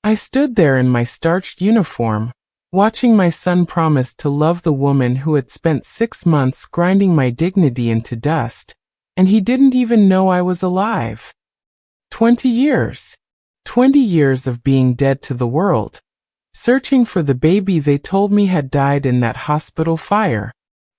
I stood there in my starched uniform, watching my son promise to love the woman who had spent 6 months grinding my dignity into dust, and he didn't even know I was alive. 20 years. 20 years of being dead to the world, searching for the baby they told me had died in that hospital fire.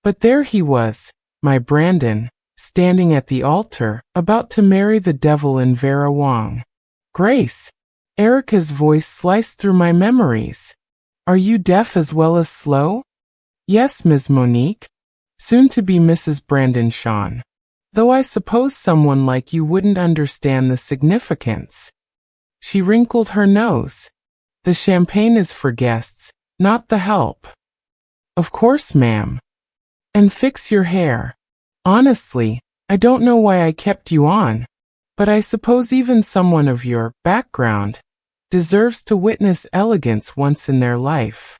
But there he was, my Brandon, standing at the altar, about to marry the devil in Vera Wang. Grace. Erica's voice sliced through my memories. Are you deaf as well as slow? Yes, Ms. Monique. Soon to be Mrs. Brandon Sean. Though I suppose someone like you wouldn't understand the significance. She wrinkled her nose. The champagne is for guests, not the help. Of course, ma'am. And fix your hair. Honestly, I don't know why I kept you on, but I suppose even someone of your background deserves to witness elegance once in their life.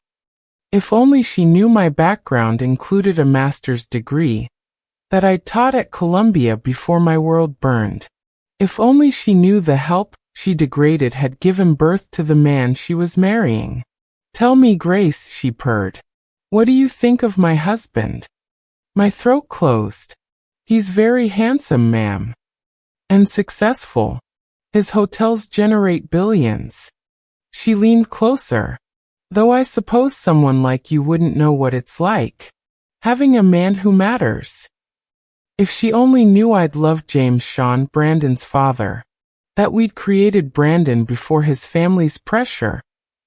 If only she knew my background included a master's degree, that I'd taught at Columbia before my world burned. If only she knew the help she degraded had given birth to the man she was marrying. Tell me, Grace, she purred. What do you think of my husband? My throat closed. He's very handsome, ma'am. And successful. His hotels generate billions. She leaned closer. Though I suppose someone like you wouldn't know what it's like. Having a man who matters. If she only knew I'd loved James Sean, Brandon's father. That we'd created Brandon before his family's pressure.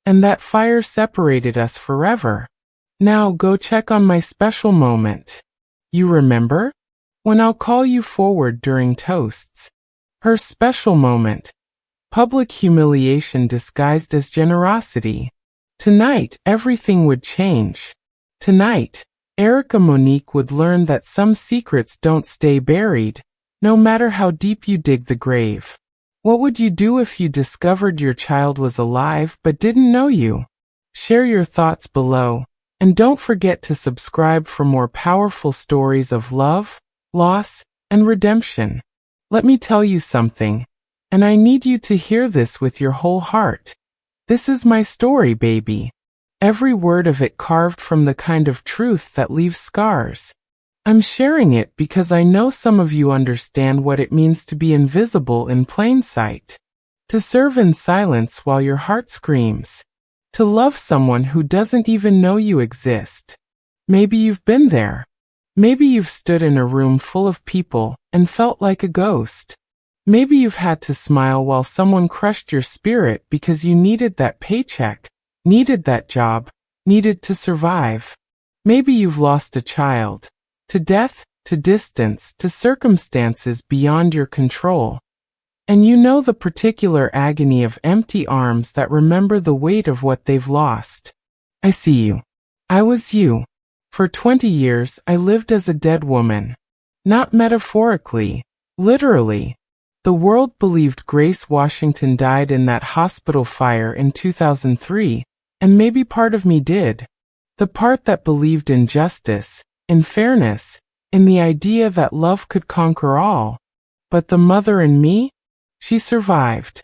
And that fire separated us forever. Now go check on my special moment. You remember? When I'll call you forward during toasts. Her special moment. Public humiliation disguised as generosity. Tonight, everything would change. Tonight, Erica Monique would learn that some secrets don't stay buried, no matter how deep you dig the grave. What would you do if you discovered your child was alive but didn't know you? Share your thoughts below, and don't forget to subscribe for more powerful stories of love, loss, and redemption. Let me tell you something, and I need you to hear this with your whole heart. This is my story, baby. Every word of it carved from the kind of truth that leaves scars. I'm sharing it because I know some of you understand what it means to be invisible in plain sight. To serve in silence while your heart screams. To love someone who doesn't even know you exist. Maybe you've been there. Maybe you've stood in a room full of people and felt like a ghost. Maybe you've had to smile while someone crushed your spirit because you needed that paycheck, needed that job, needed to survive. Maybe you've lost a child. To death, to distance, to circumstances beyond your control. And you know the particular agony of empty arms that remember the weight of what they've lost. I see you. I was you. For 20 years, I lived as a dead woman. Not metaphorically, literally. The world believed Grace Washington died in that hospital fire in 2003, and maybe part of me did. The part that believed in justice, in fairness, in the idea that love could conquer all. But the mother in me? She survived.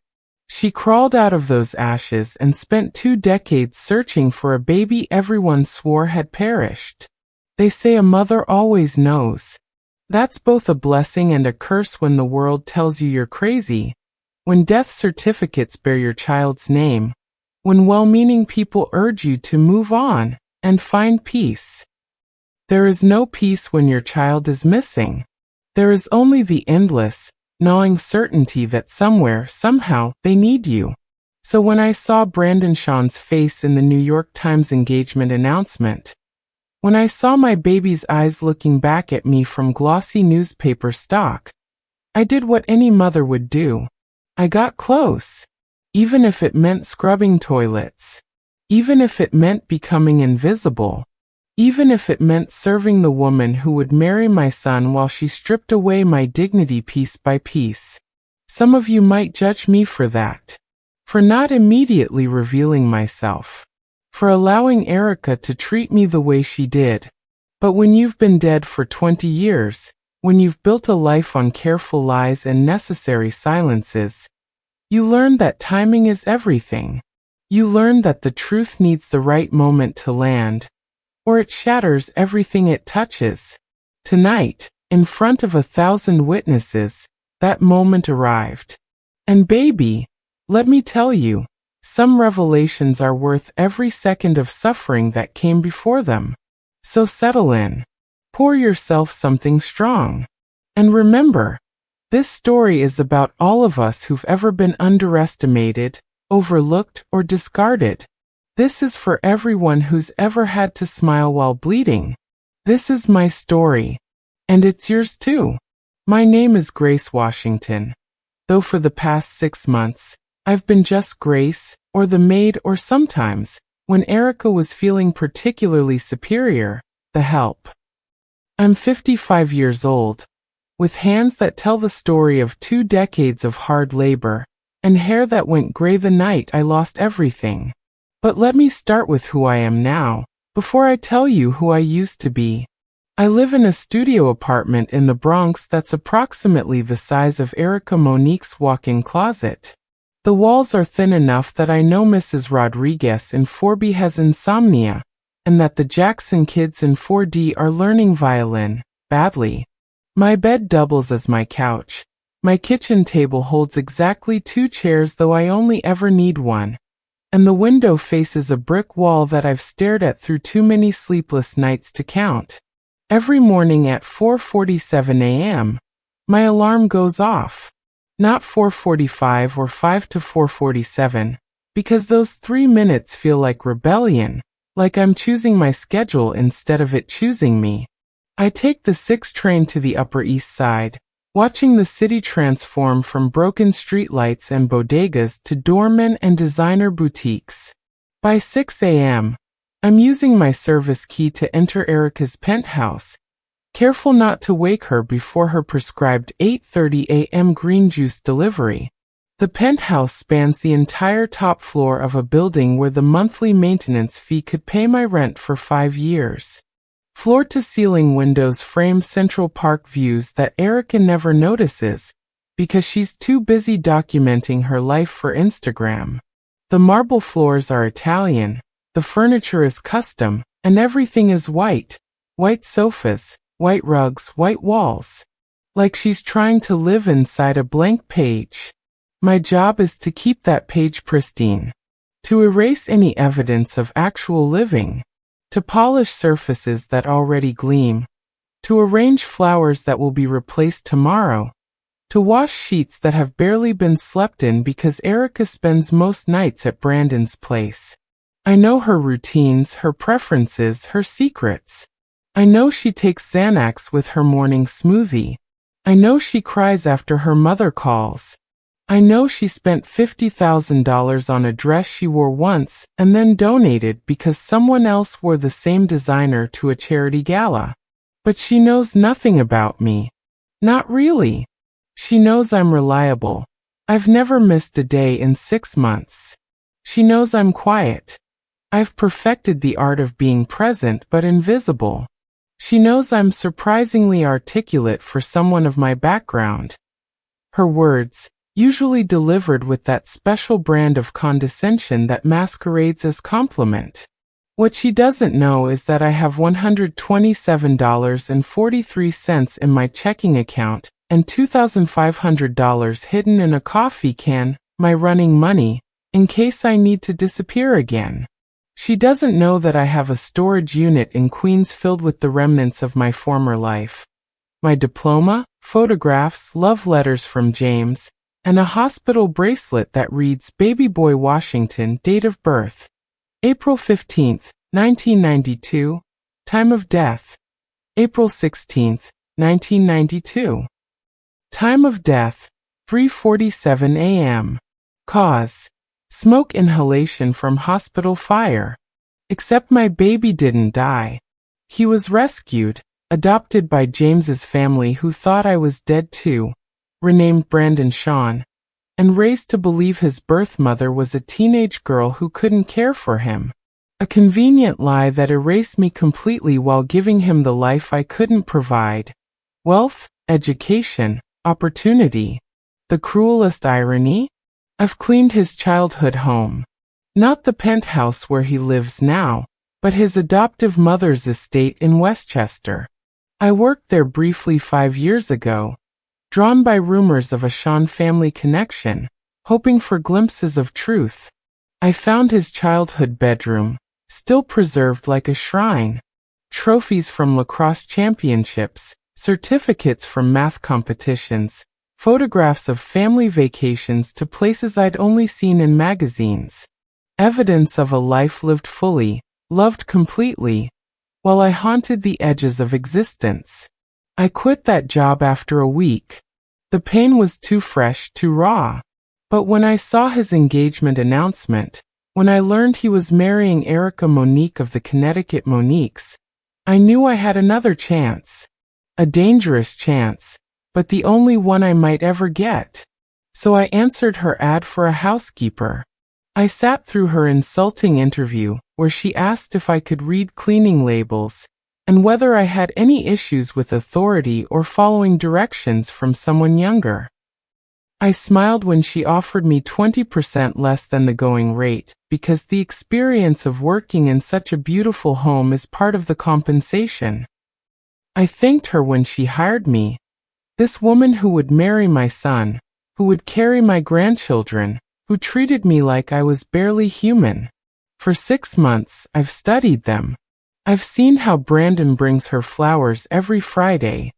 She crawled out of those ashes and spent 2 decades searching for a baby everyone swore had perished. They say a mother always knows. That's both a blessing and a curse when the world tells you you're crazy, when death certificates bear your child's name, when well-meaning people urge you to move on and find peace. There is no peace when your child is missing. There is only the endless, gnawing certainty that somewhere, somehow, they need you. So when I saw Brandon Sean's face in the New York Times engagement announcement, when I saw my baby's eyes looking back at me from glossy newspaper stock, I did what any mother would do. I got close. Even if it meant scrubbing toilets. Even if it meant becoming invisible. Even if it meant serving the woman who would marry my son while she stripped away my dignity piece by piece. Some of you might judge me for that. For not immediately revealing myself. For allowing Erica to treat me the way she did. But when you've been dead for 20 years, when you've built a life on careful lies and necessary silences, you learn that timing is everything. You learn that the truth needs the right moment to land, or it shatters everything it touches. Tonight, in front of 1,000 witnesses, that moment arrived. And baby, let me tell you, some revelations are worth every second of suffering that came before them. So settle in. Pour yourself something strong. And remember, this story is about all of us who've ever been underestimated, overlooked, or discarded. This is for everyone who's ever had to smile while bleeding. This is my story. And it's yours too. My name is Grace Washington. Though for the past 6 months, I've been just Grace, or the maid, or sometimes, when Erica was feeling particularly superior, the help. I'm 55 years old, with hands that tell the story of 2 decades of hard labor, and hair that went gray the night I lost everything. But let me start with who I am now, before I tell you who I used to be. I live in a studio apartment in the Bronx that's approximately the size of Erica Monique's walk-in closet. The walls are thin enough that I know Mrs. Rodriguez in 4B has insomnia, and that the Jackson kids in 4D are learning violin, badly. My bed doubles as my couch. My kitchen table holds exactly 2 chairs, though I only ever need one. And the window faces a brick wall that I've stared at through too many sleepless nights to count. Every morning at 4:47 a.m., my alarm goes off. Not 4:45 or 5 to 4:47, because those 3 minutes feel like rebellion, like I'm choosing my schedule instead of it choosing me. I take the 6 train to the Upper East Side, watching the city transform from broken streetlights and bodegas to doormen and designer boutiques. By 6 a.m., I'm using my service key to enter Erica's penthouse, careful not to wake her before her prescribed 8:30 a.m. green juice delivery. The penthouse spans the entire top floor of a building where the monthly maintenance fee could pay my rent for 5 years. Floor-to-ceiling windows frame Central Park views that Erica never notices, because she's too busy documenting her life for Instagram. The marble floors are Italian, the furniture is custom, and everything is white. White sofas, white rugs, white walls. Like she's trying to live inside a blank page. My job is to keep that page pristine. To erase any evidence of actual living. To polish surfaces that already gleam. To arrange flowers that will be replaced tomorrow. To wash sheets that have barely been slept in because Erica spends most nights at Brandon's place. I know her routines, her preferences, her secrets. I know she takes Xanax with her morning smoothie. I know she cries after her mother calls. I know she spent $50,000 on a dress she wore once and then donated because someone else wore the same designer to a charity gala. But she knows nothing about me. Not really. She knows I'm reliable. I've never missed a day in 6 months. She knows I'm quiet. I've perfected the art of being present but invisible. She knows I'm surprisingly articulate for someone of my background. Her words, usually delivered with that special brand of condescension that masquerades as compliment. What she doesn't know is that I have $127.43 in my checking account and $2,500 hidden in a coffee can, my running money, in case I need to disappear again. She doesn't know that I have a storage unit in Queens filled with the remnants of my former life. My diploma, photographs, love letters from James, and a hospital bracelet that reads Baby Boy Washington, date of birth, April 15, 1992, time of death, April 16, 1992. Time of death, 3:47 a.m. Cause, smoke inhalation from hospital fire. Except my baby didn't die. He was rescued, adopted by James's family who thought I was dead too, renamed Brandon Sean, and raised to believe his birth mother was a teenage girl who couldn't care for him. A convenient lie that erased me completely while giving him the life I couldn't provide. Wealth, education, opportunity. The cruelest irony? I've cleaned his childhood home. Not the penthouse where he lives now, but his adoptive mother's estate in Westchester. I worked there briefly 5 years ago, drawn by rumors of a Sean family connection, hoping for glimpses of truth. I found his childhood bedroom, still preserved like a shrine. Trophies from lacrosse championships, certificates from math competitions, photographs of family vacations to places I'd only seen in magazines. Evidence of a life lived fully, loved completely, while I haunted the edges of existence. I quit that job after a week. The pain was too fresh, too raw. But when I saw his engagement announcement, when I learned he was marrying Erica Monique of the Connecticut Moniques, I knew I had another chance. A dangerous chance, but the only one I might ever get. So I answered her ad for a housekeeper. I sat through her insulting interview, where she asked if I could read cleaning labels, and whether I had any issues with authority or following directions from someone younger. I smiled when she offered me 20% less than the going rate, because the experience of working in such a beautiful home is part of the compensation. I thanked her when she hired me. This woman who would marry my son, who would carry my grandchildren, who treated me like I was barely human. For 6 months, I've studied them. I've seen how Brandon brings her flowers every Friday.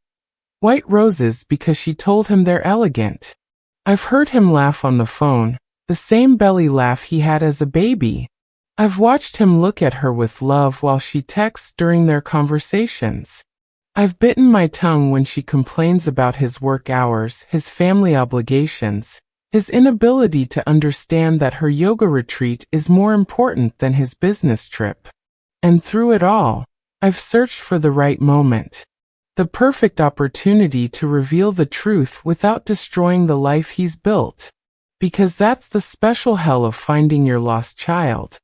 White roses because she told him they're elegant. I've heard him laugh on the phone, the same belly laugh he had as a baby. I've watched him look at her with love while she texts during their conversations. I've bitten my tongue when she complains about his work hours, his family obligations, his inability to understand that her yoga retreat is more important than his business trip. And through it all, I've searched for the right moment. The perfect opportunity to reveal the truth without destroying the life he's built. Because that's the special hell of finding your lost child.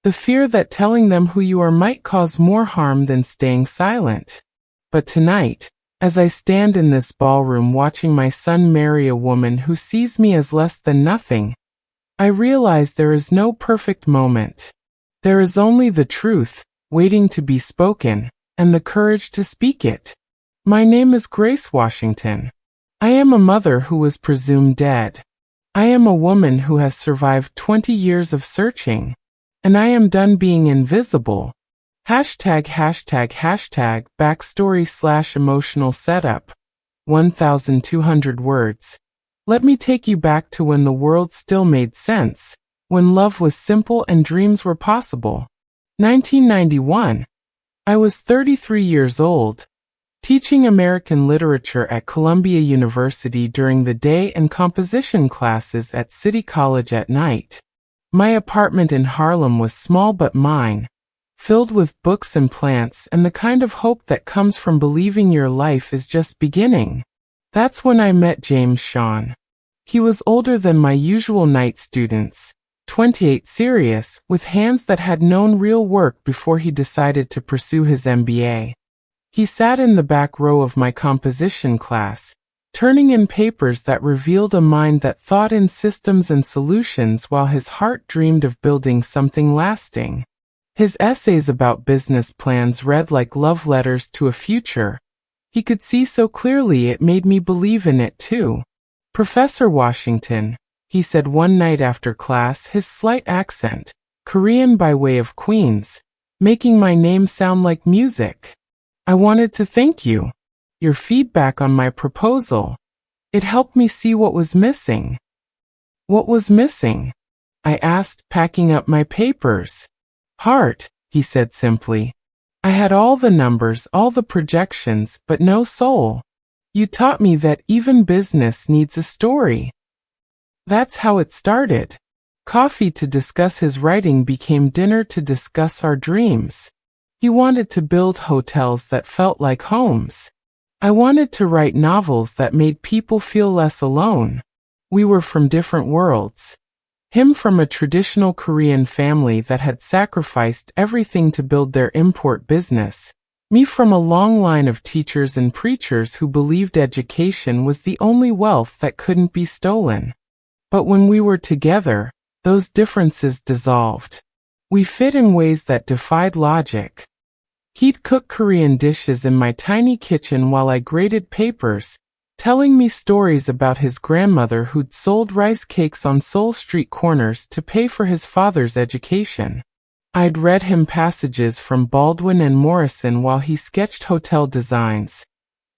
The fear that telling them who you are might cause more harm than staying silent. But tonight, as I stand in this ballroom watching my son marry a woman who sees me as less than nothing, I realize there is no perfect moment. There is only the truth, waiting to be spoken, and the courage to speak it. My name is Grace Washington. I am a mother who was presumed dead. I am a woman who has survived 20 years of searching. And I am done being invisible. #backstory/emotional setup. 1,200 words. Let me take you back to when the world still made sense, when love was simple and dreams were possible. 1991. I was 33 years old, teaching American literature at Columbia University during the day and composition classes at City College at night. My apartment in Harlem was small but mine, filled with books and plants and the kind of hope that comes from believing your life is just beginning. That's when I met James Sean. He was older than my usual night students, 28, serious, with hands that had known real work before he decided to pursue his MBA. He sat in the back row of my composition class, turning in papers that revealed a mind that thought in systems and solutions while his heart dreamed of building something lasting. His essays about business plans read like love letters to a future. He could see so clearly it made me believe in it too. "Professor Washington," he said one night after class, his slight accent, Korean by way of Queens, making my name sound like music. "I wanted to thank you. Your feedback on my proposal. It helped me see what was missing." "What was missing?" I asked, packing up my papers. "Heart," he said simply. "I had all the numbers, all the projections, but no soul. You taught me that even business needs a story." That's how it started. Coffee to discuss his writing became dinner to discuss our dreams. He wanted to build hotels that felt like homes. I wanted to write novels that made people feel less alone. We were from different worlds. Him from a traditional Korean family that had sacrificed everything to build their import business. Me from a long line of teachers and preachers who believed education was the only wealth that couldn't be stolen. But when we were together, Those differences dissolved. We fit in ways that defied logic. He'd cook Korean dishes in my tiny kitchen while I graded papers, telling me stories about his grandmother who'd sold rice cakes on Seoul street corners to pay for his father's education. I'd read him passages from Baldwin and Morrison while he sketched hotel designs,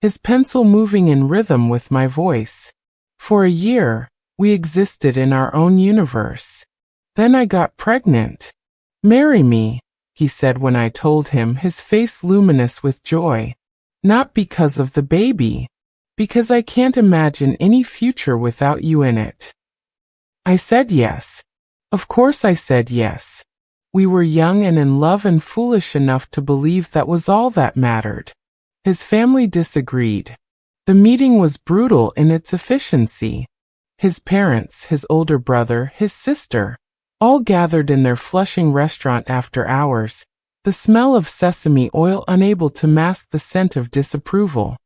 his pencil moving in rhythm with my voice. For a year, we existed in our own universe. Then I got pregnant. "Marry me," he said when I told him, his face luminous with joy. "Not because of the baby. Because I can't imagine any future without you in it." I said yes. Of course I said yes. We were young and in love and foolish enough to believe that was all that mattered. His family disagreed. The meeting was brutal in its efficiency. His parents, his older brother, his sister, all gathered in their Flushing restaurant after hours, the smell of sesame oil unable to mask the scent of disapproval.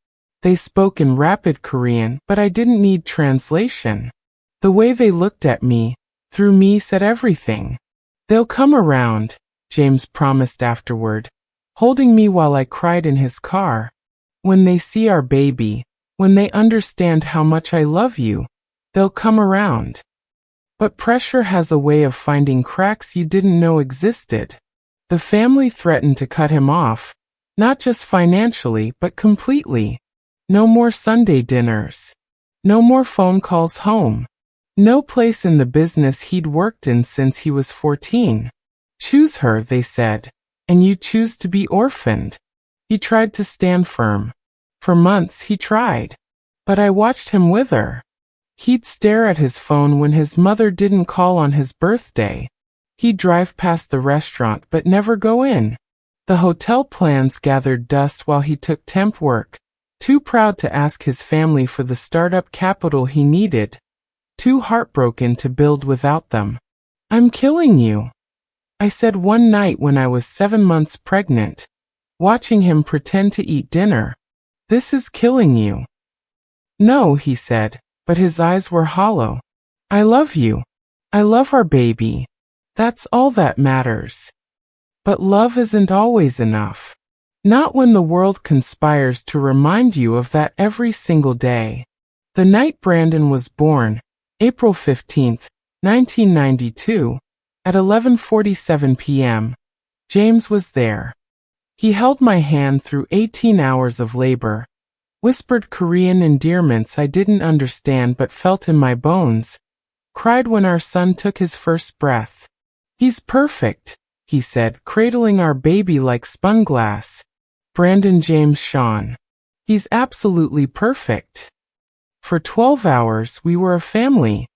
They spoke in rapid Korean, but I didn't need translation. The way they looked at me, through me, said everything. "They'll come around," James promised afterward, holding me while I cried in his car. "When they see our baby, when they understand how much I love you, they'll come around." But pressure has a way of finding cracks you didn't know existed. The family threatened to cut him off, not just financially, but completely. No more Sunday dinners. No more phone calls home. No place in the business he'd worked in since he was 14. "Choose her," they said, "and you choose to be orphaned." He tried to stand firm. For months he tried. But I watched him wither. He'd stare at his phone when his mother didn't call on his birthday. He'd drive past the restaurant but never go in. The hotel plans gathered dust while he took temp work, too proud to ask his family for the startup capital he needed, too heartbroken to build without them. "I'm killing you," I said one night when I was 7 months pregnant, watching him pretend to eat dinner. "This is killing you." "No," he said, but his eyes were hollow. "I love you. I love our baby. That's all that matters." But love isn't always enough. Not when the world conspires to remind you of that every single day. The night Brandon was born, April 15, 1992, at 11:47 p.m., James was there. He held my hand through 18 hours of labor, whispered Korean endearments I didn't understand but felt in my bones, cried when our son took his first breath. "He's perfect," he said, cradling our baby like spun glass. Brandon James Sean. "He's absolutely perfect." For 12 hours we were a family.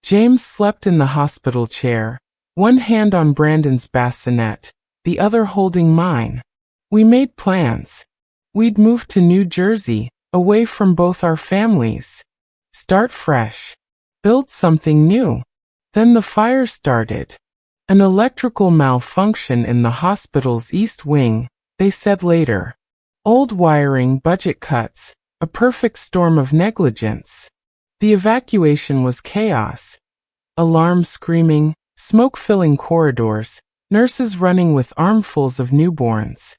James slept in the hospital chair, one hand on Brandon's bassinet, the other holding mine. We made plans. We'd move to New Jersey, away from both our families. Start fresh. Build something new. Then the fire started. An electrical malfunction in the hospital's east wing, they said later. Old wiring, budget cuts, a perfect storm of negligence. The evacuation was chaos. Alarms screaming, smoke-filling corridors, nurses running with armfuls of newborns.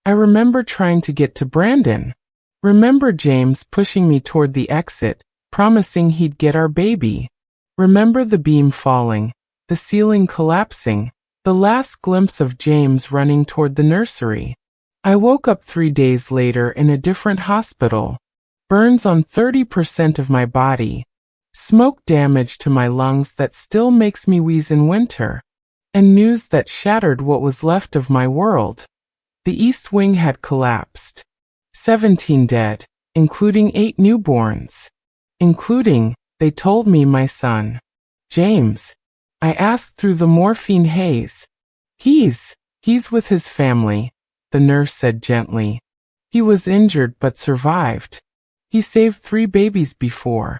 I remember trying to get to Brandon. Remember James pushing me toward the exit, promising he'd get our baby. Remember the beam falling, the ceiling collapsing, the last glimpse of James running toward the nursery. I woke up 3 days later in a different hospital. Burns on 30% of my body. Smoke damage to my lungs that still makes me wheeze in winter. And news that shattered what was left of my world. The East Wing had collapsed. 17 dead, including 8 newborns. Including, they told me, my son. James. I asked through the morphine haze. He's with his family, the nurse said gently. He was injured but survived. He saved 3 babies before.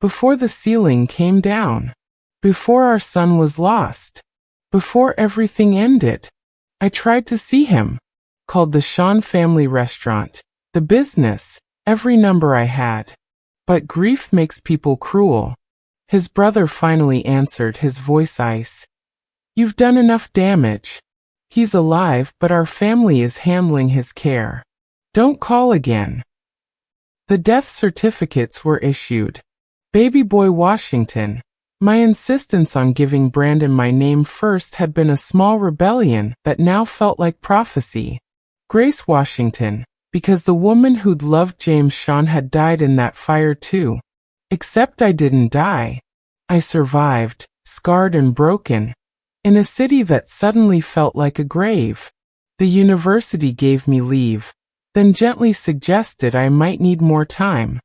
Before the ceiling came down. Before our son was lost. Before everything ended. I tried to see him. Called the Sean family restaurant, the business, every number I had. But grief makes people cruel. His brother finally answered, his voice ice. You've done enough damage. He's alive, but our family is handling his care. Don't call again. The death certificates were issued. Baby boy Washington. My insistence on giving Brandon my name first had been a small rebellion that now felt like prophecy. Grace Washington, because the woman who'd loved James Sean had died in that fire too. Except I didn't die. I survived, scarred and broken, in a city that suddenly felt like a grave. The university gave me leave, then gently suggested I might need more time.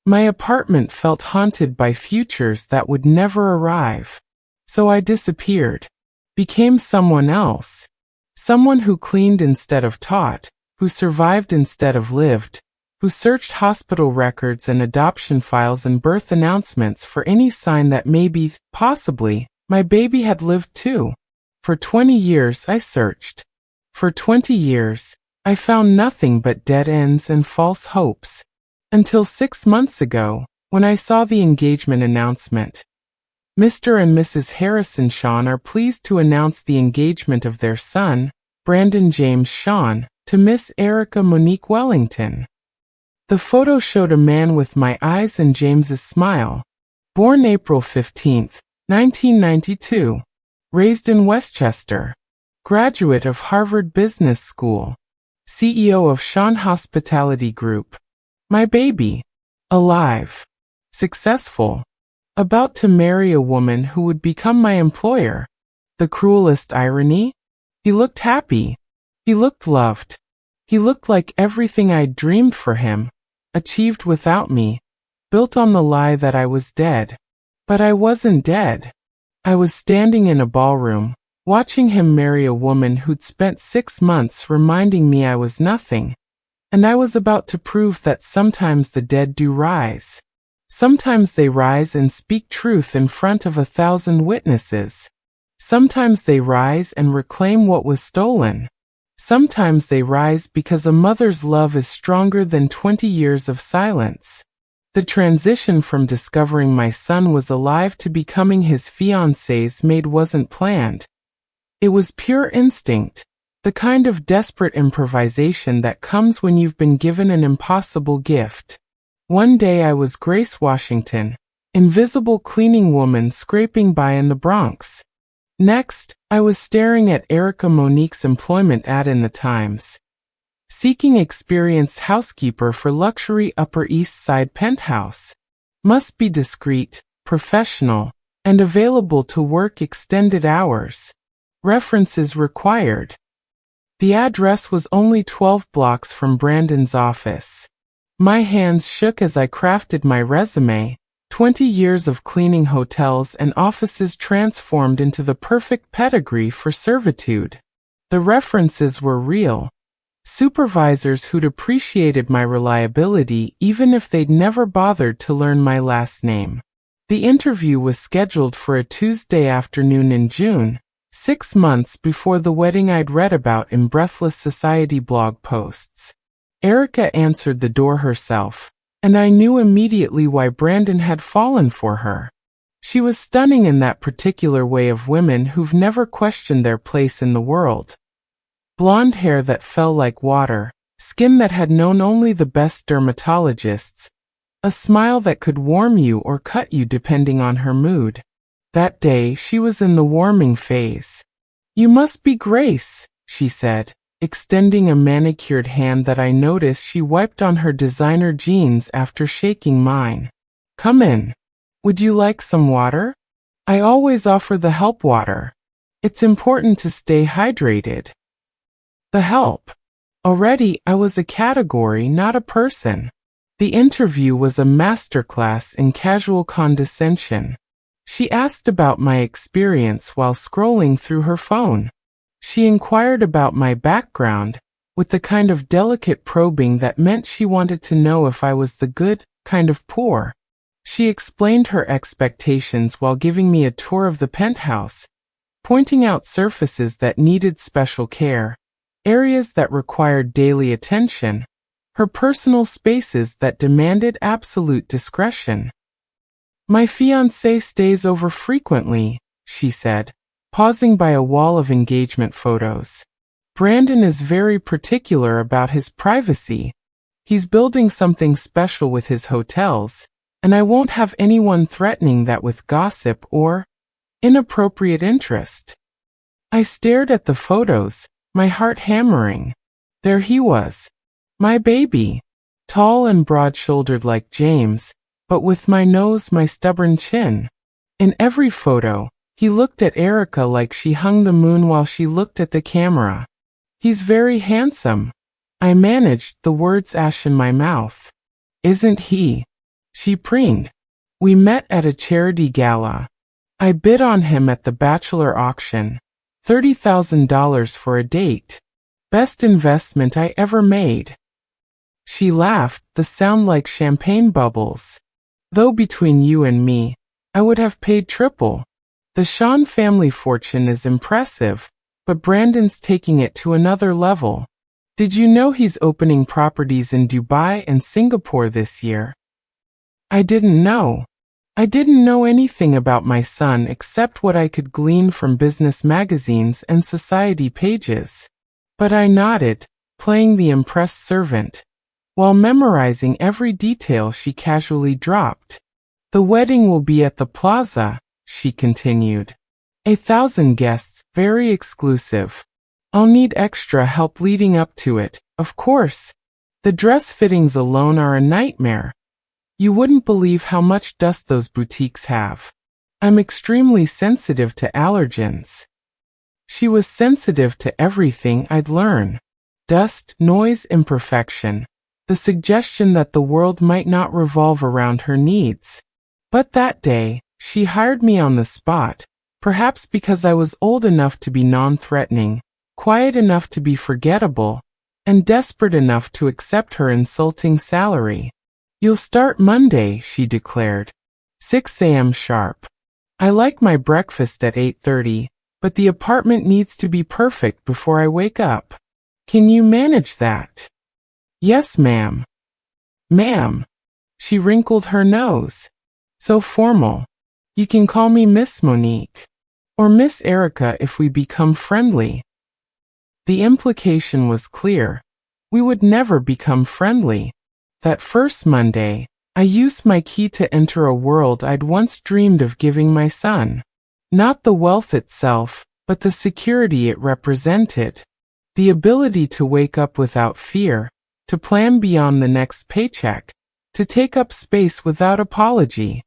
My apartment felt haunted by futures that would never arrive. So I disappeared. Became someone else. Someone who cleaned instead of taught, who survived instead of lived, who searched hospital records and adoption files and birth announcements for any sign that maybe, possibly, my baby had lived too. For 20 years I searched. For 20 years, I found nothing but dead ends and false hopes. Until 6 months ago, when I saw the engagement announcement. Mr. and Mrs. Harrison Sean are pleased to announce the engagement of their son, Brandon James Sean, to Miss Erica Monique Wellington. The photo showed a man with my eyes and James's smile. Born April 15, 1992. Raised in Westchester. Graduate of Harvard Business School. CEO of Sean Hospitality Group. My baby. Alive. Successful. About to marry a woman who would become my employer. The cruelest irony? He looked happy. He looked loved. He looked like everything I'd dreamed for him, achieved without me, built on the lie that I was dead. But I wasn't dead. I was standing in a ballroom, watching him marry a woman who'd spent 6 months reminding me I was nothing. And I was about to prove that sometimes the dead do rise. Sometimes they rise and speak truth in front of 1,000 witnesses. Sometimes they rise and reclaim what was stolen. Sometimes they rise because a mother's love is stronger than 20 years of silence. The transition from discovering my son was alive to becoming his fiancé's maid wasn't planned. It was pure instinct. The kind of desperate improvisation that comes when you've been given an impossible gift. One day I was Grace Washington, invisible cleaning woman scraping by in the Bronx. Next, I was staring at Erica Monique's employment ad in the Times. Seeking experienced housekeeper for luxury Upper East Side penthouse. Must be discreet, professional, and available to work extended hours. References required. The address was only 12 blocks from Brandon's office. My hands shook as I crafted my resume. 20 years of cleaning hotels and offices transformed into the perfect pedigree for servitude. The references were real. Supervisors who'd appreciated my reliability even if they'd never bothered to learn my last name. The interview was scheduled for a Tuesday afternoon in June. 6 months before the wedding I'd read about in breathless society blog posts. Erica answered the door herself, and I knew immediately why Brandon had fallen for her. She was stunning in that particular way of women who've never questioned their place in the world. Blonde hair that fell like water, skin that had known only the best dermatologists, a smile that could warm you or cut you depending on her mood. That day she was in the warming phase. You must be Grace, she said, extending a manicured hand that I noticed she wiped on her designer jeans after shaking mine. Come in. Would you like some water? I always offer the help water. It's important to stay hydrated. The help. Already I was a category, not a person. The interview was a masterclass in casual condescension. She asked about my experience while scrolling through her phone. She inquired about my background, with the kind of delicate probing that meant she wanted to know if I was the good kind of poor. She explained her expectations while giving me a tour of the penthouse, pointing out surfaces that needed special care, areas that required daily attention, her personal spaces that demanded absolute discretion. My fiancé stays over frequently, she said, pausing by a wall of engagement photos. Brandon is very particular about his privacy. He's building something special with his hotels, and I won't have anyone threatening that with gossip or inappropriate interest. I stared at the photos, my heart hammering. There he was. My baby. Tall and broad-shouldered like James, but with my nose, my stubborn chin. In every photo, he looked at Erica like she hung the moon while she looked at the camera. He's very handsome. I managed, the words ash in my mouth. Isn't he? She preened. We met at a charity gala. I bid on him at the bachelor auction. $30,000 for a date. Best investment I ever made. She laughed, the sound like champagne bubbles. Though between you and me, I would have paid triple. The Sean family fortune is impressive, but Brandon's taking it to another level. Did you know he's opening properties in Dubai and Singapore this year? I didn't know. I didn't know anything about my son except what I could glean from business magazines and society pages. But I nodded, playing the impressed servant, while memorizing every detail she casually dropped. The wedding will be at the Plaza, she continued. 1,000 guests, very exclusive. I'll need extra help leading up to it, of course. The dress fittings alone are a nightmare. You wouldn't believe how much dust those boutiques have. I'm extremely sensitive to allergens. She was sensitive to everything I'd learn. Dust, noise, imperfection. The suggestion that the world might not revolve around her needs. But that day, she hired me on the spot, perhaps because I was old enough to be non-threatening, quiet enough to be forgettable, and desperate enough to accept her insulting salary. You'll start Monday, she declared. 6 a.m. sharp. I like my breakfast at 8:30, but the apartment needs to be perfect before I wake up. Can you manage that? Yes, ma'am. Ma'am. She wrinkled her nose. So formal. You can call me Miss Monique. Or Miss Erica if we become friendly. The implication was clear. We would never become friendly. That first Monday, I used my key to enter a world I'd once dreamed of giving my son. Not the wealth itself, but the security it represented. The ability to wake up without fear, to plan beyond the next paycheck, to take up space without apology.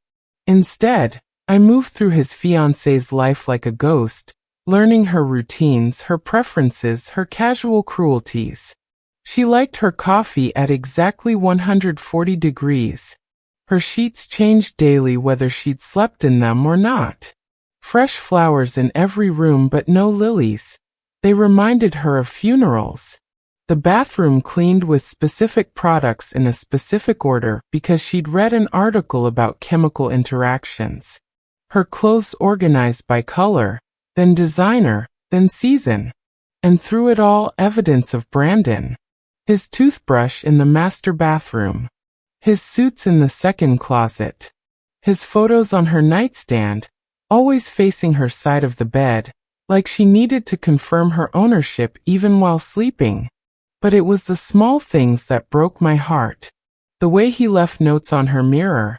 Instead, I moved through his fiancée's life like a ghost, learning her routines, her preferences, her casual cruelties. She liked her coffee at exactly 140 degrees. Her sheets changed daily whether she'd slept in them or not. Fresh flowers in every room but no lilies. They reminded her of funerals. The bathroom cleaned with specific products in a specific order because she'd read an article about chemical interactions. Her clothes organized by color, then designer, then season. And through it all, evidence of Brandon. His toothbrush in the master bathroom. His suits in the second closet. His photos on her nightstand, always facing her side of the bed, like she needed to confirm her ownership even while sleeping. But it was the small things that broke my heart. The way he left notes on her mirror.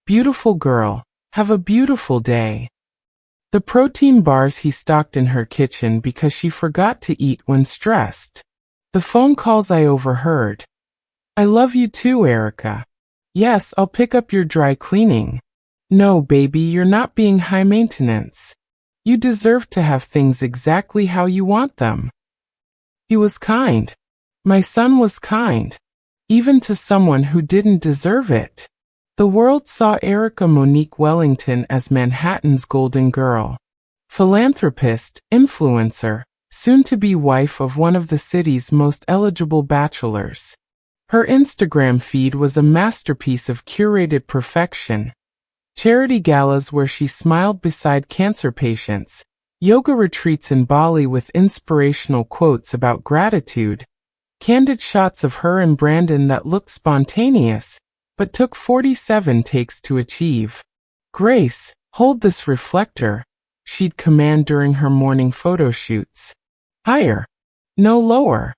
Beautiful girl, have a beautiful day. The protein bars he stocked in her kitchen because she forgot to eat when stressed. The phone calls I overheard. I love you too, Erica. Yes, I'll pick up your dry cleaning. No, baby, you're not being high maintenance. You deserve to have things exactly how you want them. He was kind. My son was kind. Even to someone who didn't deserve it. The world saw Erica Monique Wellington as Manhattan's golden girl. Philanthropist, influencer, soon-to-be wife of one of the city's most eligible bachelors. Her Instagram feed was a masterpiece of curated perfection. Charity galas where she smiled beside cancer patients, yoga retreats in Bali with inspirational quotes about gratitude, candid shots of her and Brandon that looked spontaneous, but took 47 takes to achieve. Grace, hold this reflector, she'd command during her morning photo shoots. Higher. No lower.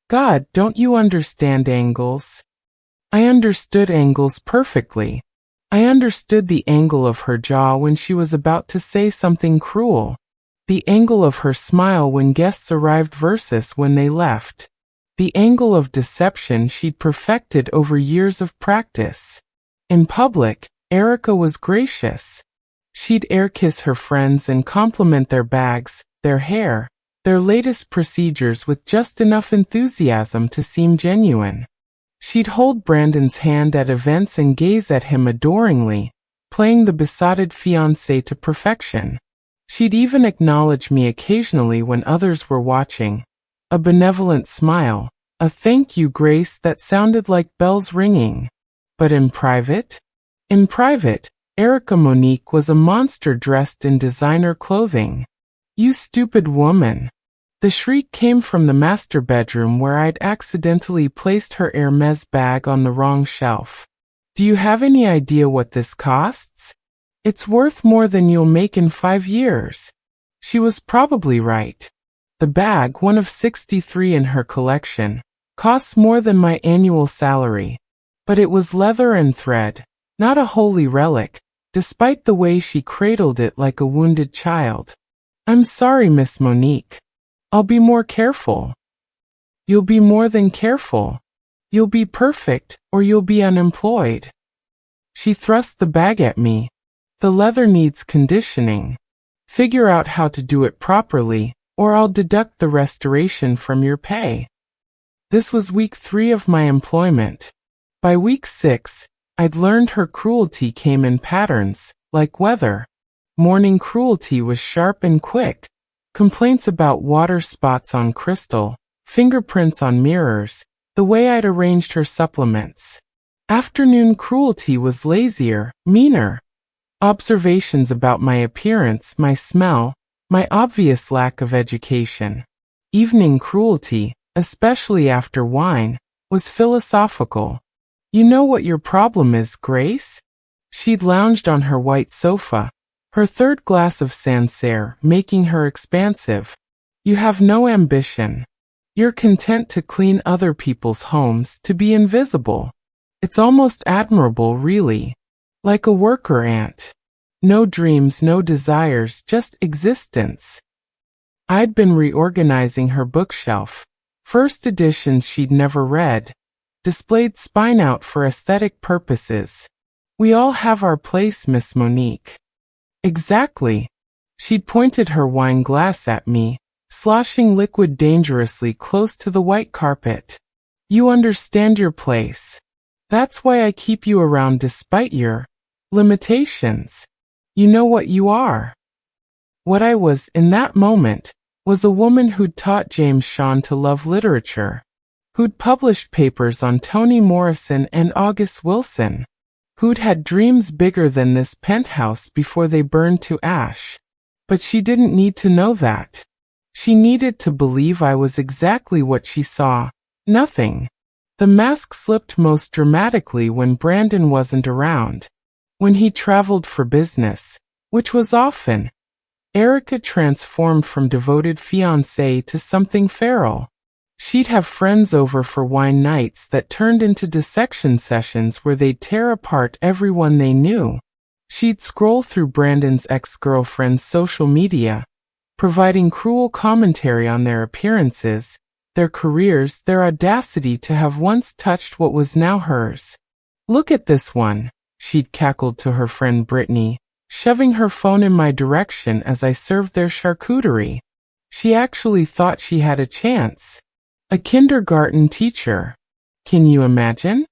God, don't you understand angles? I understood angles perfectly. I understood the angle of her jaw when she was about to say something cruel. The angle of her smile when guests arrived versus when they left. The angle of deception she'd perfected over years of practice. In public, Erica was gracious. She'd air kiss her friends and compliment their bags, their hair, their latest procedures with just enough enthusiasm to seem genuine. She'd hold Brandon's hand at events and gaze at him adoringly, playing the besotted fiancé to perfection. She'd even acknowledge me occasionally when others were watching. A benevolent smile, a thank you grace that sounded like bells ringing. But in private? In private, Erica Monique was a monster dressed in designer clothing. You stupid woman. The shriek came from the master bedroom where I'd accidentally placed her Hermes bag on the wrong shelf. Do you have any idea what this costs? It's worth more than you'll make in 5 years. She was probably right. The bag, one of 63 in her collection, costs more than my annual salary. But it was leather and thread, not a holy relic, despite the way she cradled it like a wounded child. I'm sorry, Miss Monique. I'll be more careful. You'll be more than careful. You'll be perfect, or you'll be unemployed. She thrust the bag at me. The leather needs conditioning. Figure out how to do it properly, or I'll deduct the restoration from your pay. This was week 3 of my employment. By week 6, I'd learned her cruelty came in patterns, like weather. Morning cruelty was sharp and quick. Complaints about water spots on crystal, fingerprints on mirrors, the way I'd arranged her supplements. Afternoon cruelty was lazier, meaner. Observations about my appearance, my smell, my obvious lack of education. Evening cruelty, especially after wine, was philosophical. You know what your problem is, Grace? She'd lounged on her white sofa, her third glass of Sancerre making her expansive. You have no ambition. You're content to clean other people's homes, to be invisible. It's almost admirable, really. Like a worker ant. No dreams, no desires, just existence. I'd been reorganizing her bookshelf. First editions she'd never read. Displayed spine out for aesthetic purposes. We all have our place, Miss Monique. Exactly. She'd pointed her wine glass at me, sloshing liquid dangerously close to the white carpet. You understand your place. That's why I keep you around despite your limitations. You know what you are. What I was, in that moment, was a woman who'd taught James Shawn to love literature, who'd published papers on Toni Morrison and August Wilson, who'd had dreams bigger than this penthouse before they burned to ash. But she didn't need to know that. She needed to believe I was exactly what she saw, nothing. The mask slipped most dramatically when Brandon wasn't around. When he traveled for business, which was often, Erica transformed from devoted fiancée to something feral. She'd have friends over for wine nights that turned into dissection sessions where they'd tear apart everyone they knew. She'd scroll through Brandon's ex-girlfriend's social media, providing cruel commentary on their appearances, their careers, their audacity to have once touched what was now hers. Look at this one, she'd cackled to her friend Brittany, shoving her phone in my direction as I served their charcuterie. She actually thought she had a chance. A kindergarten teacher. Can you imagine?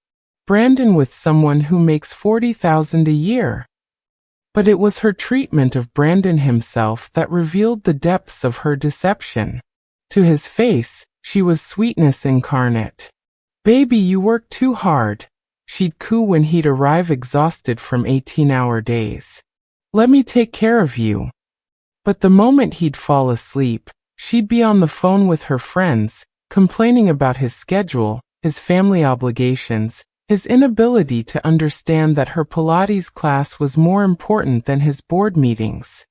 Brandon with someone who makes $40,000 a year. But it was her treatment of Brandon himself that revealed the depths of her deception. To his face, she was sweetness incarnate. Baby, you work too hard. She'd coo when he'd arrive exhausted from 18-hour days. Let me take care of you. But the moment he'd fall asleep, she'd be on the phone with her friends, complaining about his schedule, his family obligations, His inability to understand that her Pilates class was more important than his board meetings.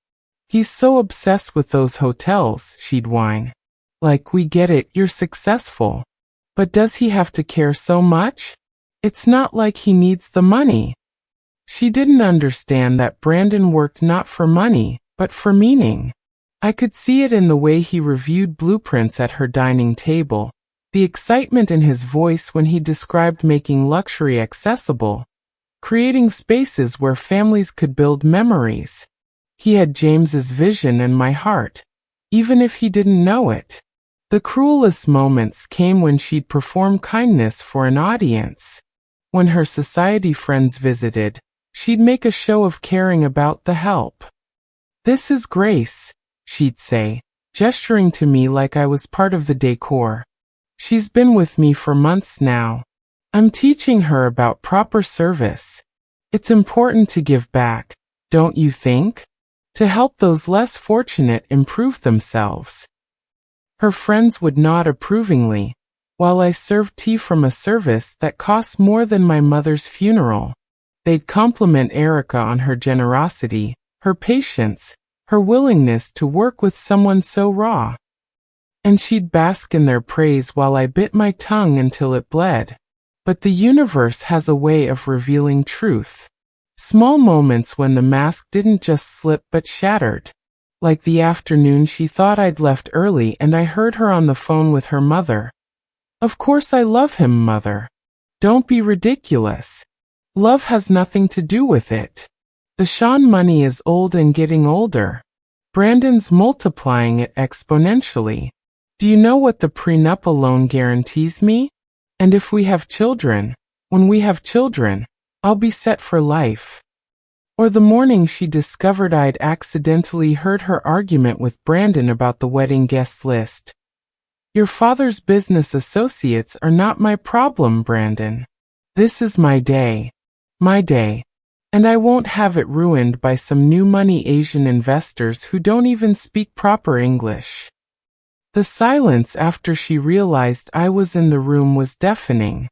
He's so obsessed with those hotels, she'd whine. Like, we get it, you're successful. But does he have to care so much? It's not like he needs the money. She didn't understand that Brandon worked not for money, but for meaning. I could see it in the way he reviewed blueprints at her dining table, the excitement in his voice when he described making luxury accessible, creating spaces where families could build memories. He had James's vision and my heart, even if he didn't know it. The cruelest moments came when she'd perform kindness for an audience. When her society friends visited, she'd make a show of caring about the help. "This is Grace," she'd say, gesturing to me like I was part of the decor. "She's been with me for months now. I'm teaching her about proper service. It's important to give back, don't you think? To help those less fortunate improve themselves." Her friends would nod approvingly, while I served tea from a service that cost more than my mother's funeral. They'd compliment Erica on her generosity, her patience, her willingness to work with someone so raw. And she'd bask in their praise while I bit my tongue until it bled. But the universe has a way of revealing truth. Small moments when the mask didn't just slip but shattered. Like the afternoon she thought I'd left early and I heard her on the phone with her mother. "Of course I love him, Mother. Don't be ridiculous. Love has nothing to do with it. The Sean money is old and getting older. Brandon's multiplying it exponentially. Do you know what the prenup loan guarantees me? And if we have children, when we have children, I'll be set for life." Or the morning she discovered I'd accidentally heard her argument with Brandon about the wedding guest list. "Your father's business associates are not my problem, Brandon. This is my day. My day. And I won't have it ruined by some new money Asian investors who don't even speak proper English." The silence after she realized I was in the room was deafening.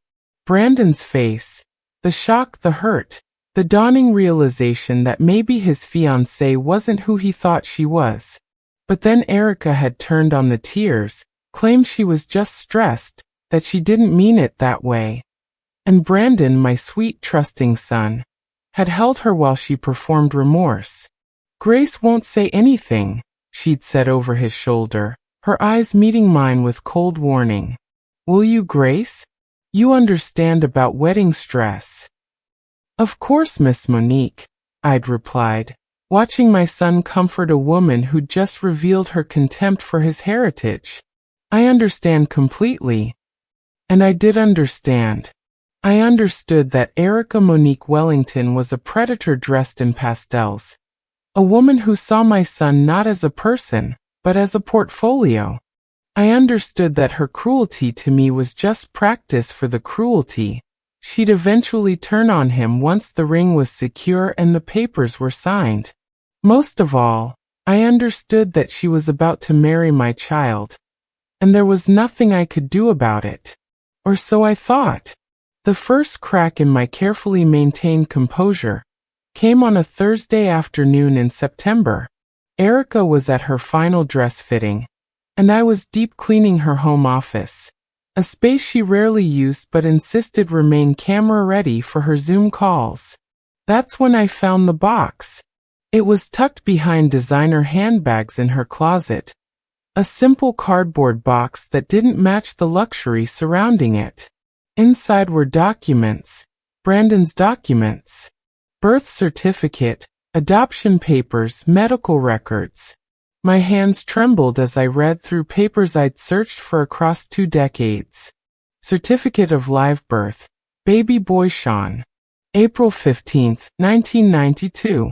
Brandon's face, the shock, the hurt, the dawning realization that maybe his fiancée wasn't who he thought she was. But then Erica had turned on the tears, claimed she was just stressed, that she didn't mean it that way. And Brandon, my sweet trusting son, had held her while she performed remorse. "Grace won't say anything," she'd said over his shoulder, her eyes meeting mine with cold warning. "Will you, Grace? You understand about wedding stress." "Of course, Miss Monique," I'd replied, watching my son comfort a woman who'd just revealed her contempt for his heritage. "I understand completely." And I did understand. I understood that Erica Monique Wellington was a predator dressed in pastels. A woman who saw my son not as a person, but as a portfolio. I understood that her cruelty to me was just practice for the cruelty she'd eventually turn on him once the ring was secure and the papers were signed. Most of all, I understood that she was about to marry my child, and there was nothing I could do about it. Or so I thought. The first crack in my carefully maintained composure came on a Thursday afternoon in September. Erica was at her final dress fitting, and I was deep cleaning her home office, a space she rarely used but insisted remain camera ready for her Zoom calls. That's when I found the box. It was tucked behind designer handbags in her closet, a simple cardboard box that didn't match the luxury surrounding it. Inside were documents, Brandon's documents, birth certificate, adoption papers, medical records. My hands trembled as I read through papers I'd searched for across 2 decades. Certificate of live birth, baby boy Sean. April 15, 1992.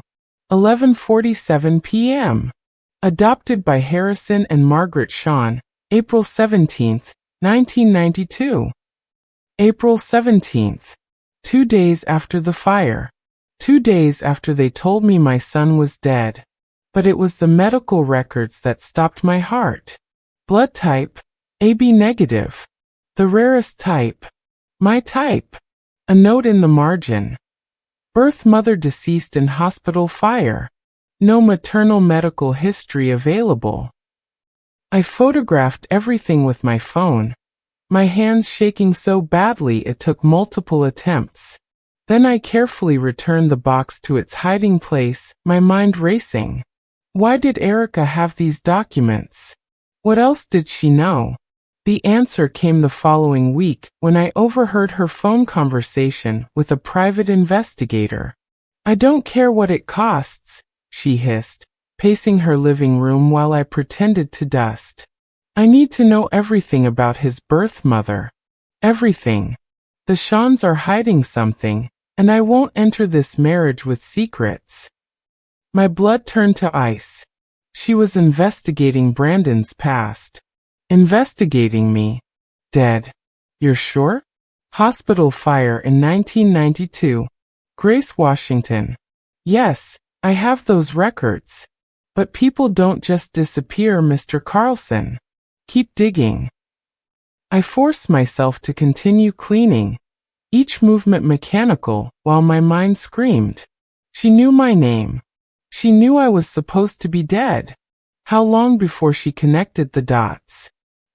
11:47 p.m. Adopted by Harrison and Margaret Sean. April 17, 1992. April 17. 2 days after the fire. 2 days after they told me my son was dead. But it was the medical records that stopped my heart. Blood type, AB negative. The rarest type. My type. A note in the margin. Birth mother deceased in hospital fire. No maternal medical history available. I photographed everything with my phone, my hands shaking so badly it took multiple attempts. Then I carefully returned the box to its hiding place, my mind racing. Why did Erica have these documents? What else did she know? The answer came the following week when I overheard her phone conversation with a private investigator. I don't care what it costs, she hissed, pacing her living room while I pretended to dust. I need to know everything about his birth mother. Everything. The Shans are hiding something, and I won't enter this marriage with secrets. My blood turned to ice. She was investigating Brandon's past. Investigating me. Dead. You're sure? Hospital fire in 1992. Grace, Washington. Yes, I have those records. But people don't just disappear, Mr. Carlson. Keep digging. I forced myself to continue cleaning, each movement mechanical, while my mind screamed. She knew my name. She knew I was supposed to be dead. How long before she connected the dots?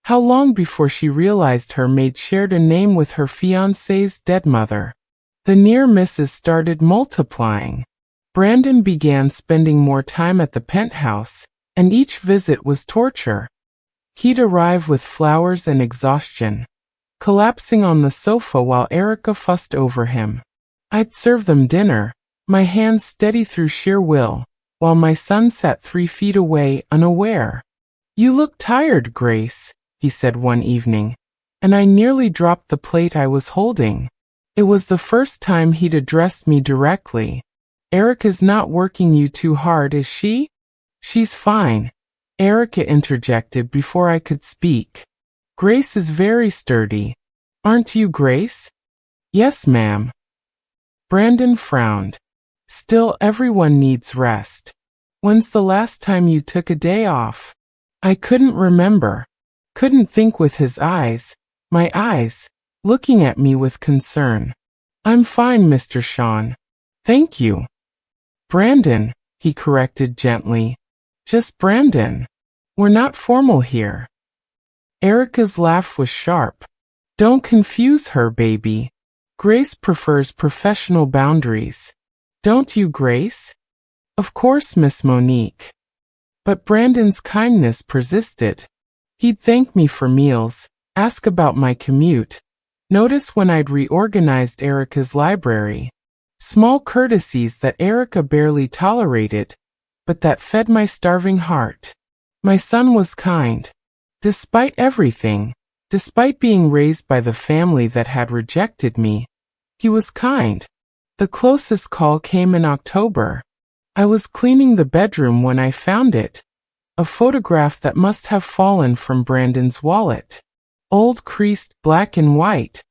How long before she realized her maid shared a name with her fiancé's dead mother? The near misses started multiplying. Brandon began spending more time at the penthouse, and each visit was torture. He'd arrive with flowers and exhaustion, collapsing on the sofa while Erica fussed over him. I'd serve them dinner, my hands steady through sheer will, while my son sat 3 feet away, unaware. You look tired, Grace, he said one evening, and I nearly dropped the plate I was holding. It was the first time he'd addressed me directly. Erica's not working you too hard, is she? She's fine, Erica interjected before I could speak. Grace is very sturdy. Aren't you, Grace? Yes, ma'am. Brandon frowned. Still, everyone needs rest. When's the last time you took a day off? I couldn't remember. Couldn't think with his eyes, my eyes, looking at me with concern. I'm fine, Mr. Shan. Thank you. Brandon, he corrected gently. Just Brandon. We're not formal here. Erica's laugh was sharp. Don't confuse her, baby. Grace prefers professional boundaries. Don't you, Grace? Of course, Miss Monique. But Brandon's kindness persisted. He'd thank me for meals, ask about my commute, notice when I'd reorganized Erica's library. Small courtesies that Erica barely tolerated, but that fed my starving heart. My son was kind. Despite everything, despite being raised by the family that had rejected me, he was kind. The closest call came in October. I was cleaning the bedroom when I found it. A photograph that must have fallen from Brandon's wallet. Old, creased, black and white.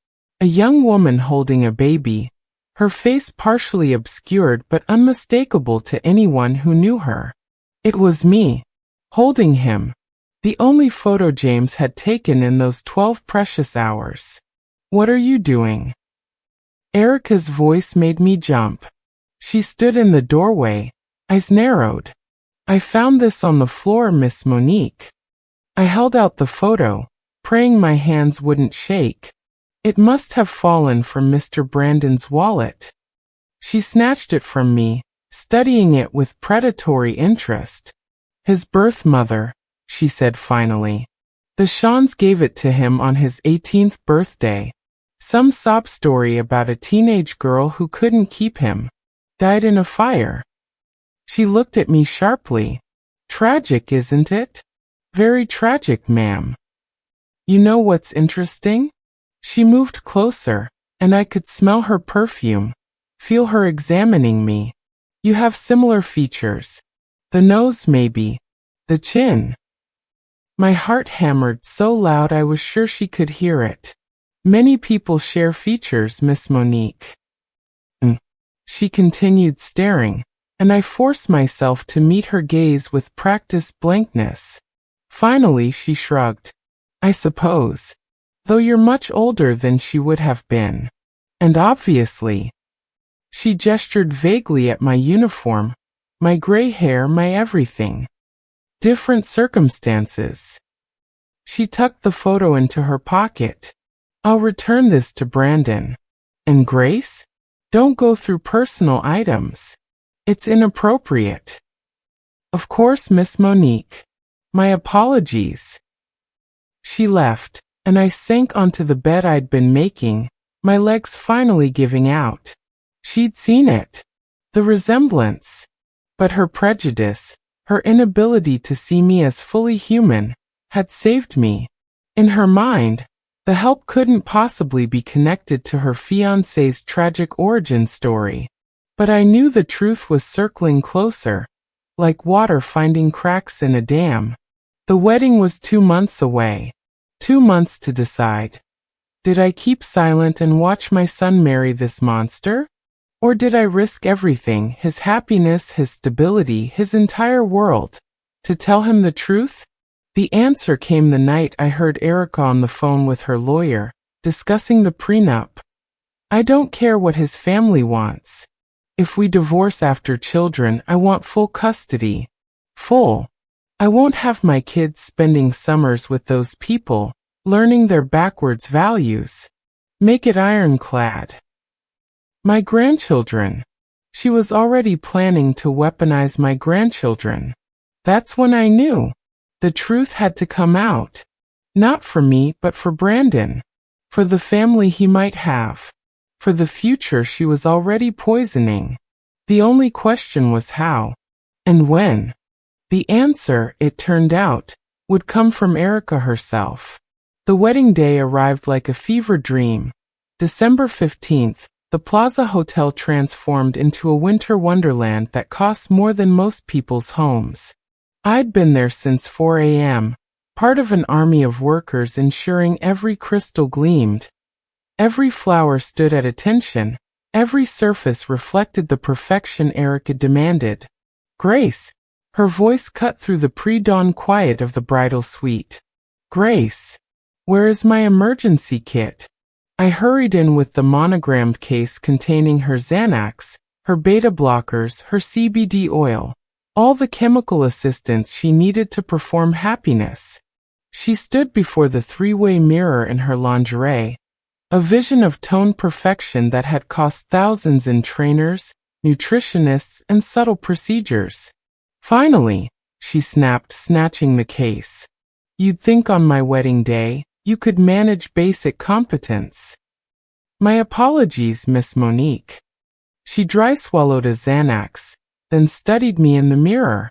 A young woman holding a baby. Her face partially obscured but unmistakable to anyone who knew her. It was me, holding him. The only photo James had taken in those 12 precious hours. What are you doing? Erica's voice made me jump. She stood in the doorway, eyes narrowed. I found this on the floor, Miss Monique. I held out the photo, praying my hands wouldn't shake. It must have fallen from Mr. Brandon's wallet. She snatched it from me, studying it with predatory interest. His birth mother, she said finally. The Shans gave it to him on his 18th birthday. Some sob story about a teenage girl who couldn't keep him. Died in a fire. She looked at me sharply. Tragic, isn't it? Very tragic, ma'am. You know what's interesting? She moved closer, and I could smell her perfume, feel her examining me. You have similar features. The nose, maybe. The chin. My heart hammered so loud I was sure she could hear it. Many people share features, Miss Monique. She continued staring, and I forced myself to meet her gaze with practiced blankness. Finally she shrugged. I suppose. Though you're much older than she would have been. And obviously, she gestured vaguely at my uniform, my gray hair, my everything. Different circumstances. She tucked the photo into her pocket. I'll return this to Brandon. And Grace? Don't go through personal items. It's inappropriate. Of course, Miss Monique. My apologies. She left, and I sank onto the bed I'd been making, my legs finally giving out. She'd seen it. The resemblance. But her prejudice, her inability to see me as fully human, had saved me. In her mind, the help couldn't possibly be connected to her fiancé's tragic origin story. But I knew the truth was circling closer, like water finding cracks in a dam. The wedding was 2 months away. 2 months to decide. Did I keep silent and watch my son marry this monster? Or did I risk everything, his happiness, his stability, his entire world, to tell him the truth? The answer came the night I heard Erica on the phone with her lawyer, discussing the prenup. I don't care what his family wants. If we divorce after children, I want full custody. Full. I won't have my kids spending summers with those people, learning their backwards values. Make it ironclad. My grandchildren. She was already planning to weaponize my grandchildren. That's when I knew. The truth had to come out. Not for me, but for Brandon. For the family he might have. For the future she was already poisoning. The only question was how. And when. The answer, it turned out, would come from Erica herself. The wedding day arrived like a fever dream. December 15th. The Plaza Hotel transformed into a winter wonderland that costs more than most people's homes. I'd been there since 4 a.m., part of an army of workers ensuring every crystal gleamed. Every flower stood at attention, every surface reflected the perfection Erica demanded. Grace. Her voice cut through the pre-dawn quiet of the bridal suite. Grace. Where is my emergency kit? I hurried in with the monogrammed case containing her Xanax, her beta blockers, her CBD oil, all the chemical assistance she needed to perform happiness. She stood before the three-way mirror in her lingerie, a vision of toned perfection that had cost thousands in trainers, nutritionists, and subtle procedures. Finally, she snapped, snatching the case. You'd think on my wedding day, you could manage basic competence. My apologies, Miss Monique. She dry swallowed a Xanax, then studied me in the mirror.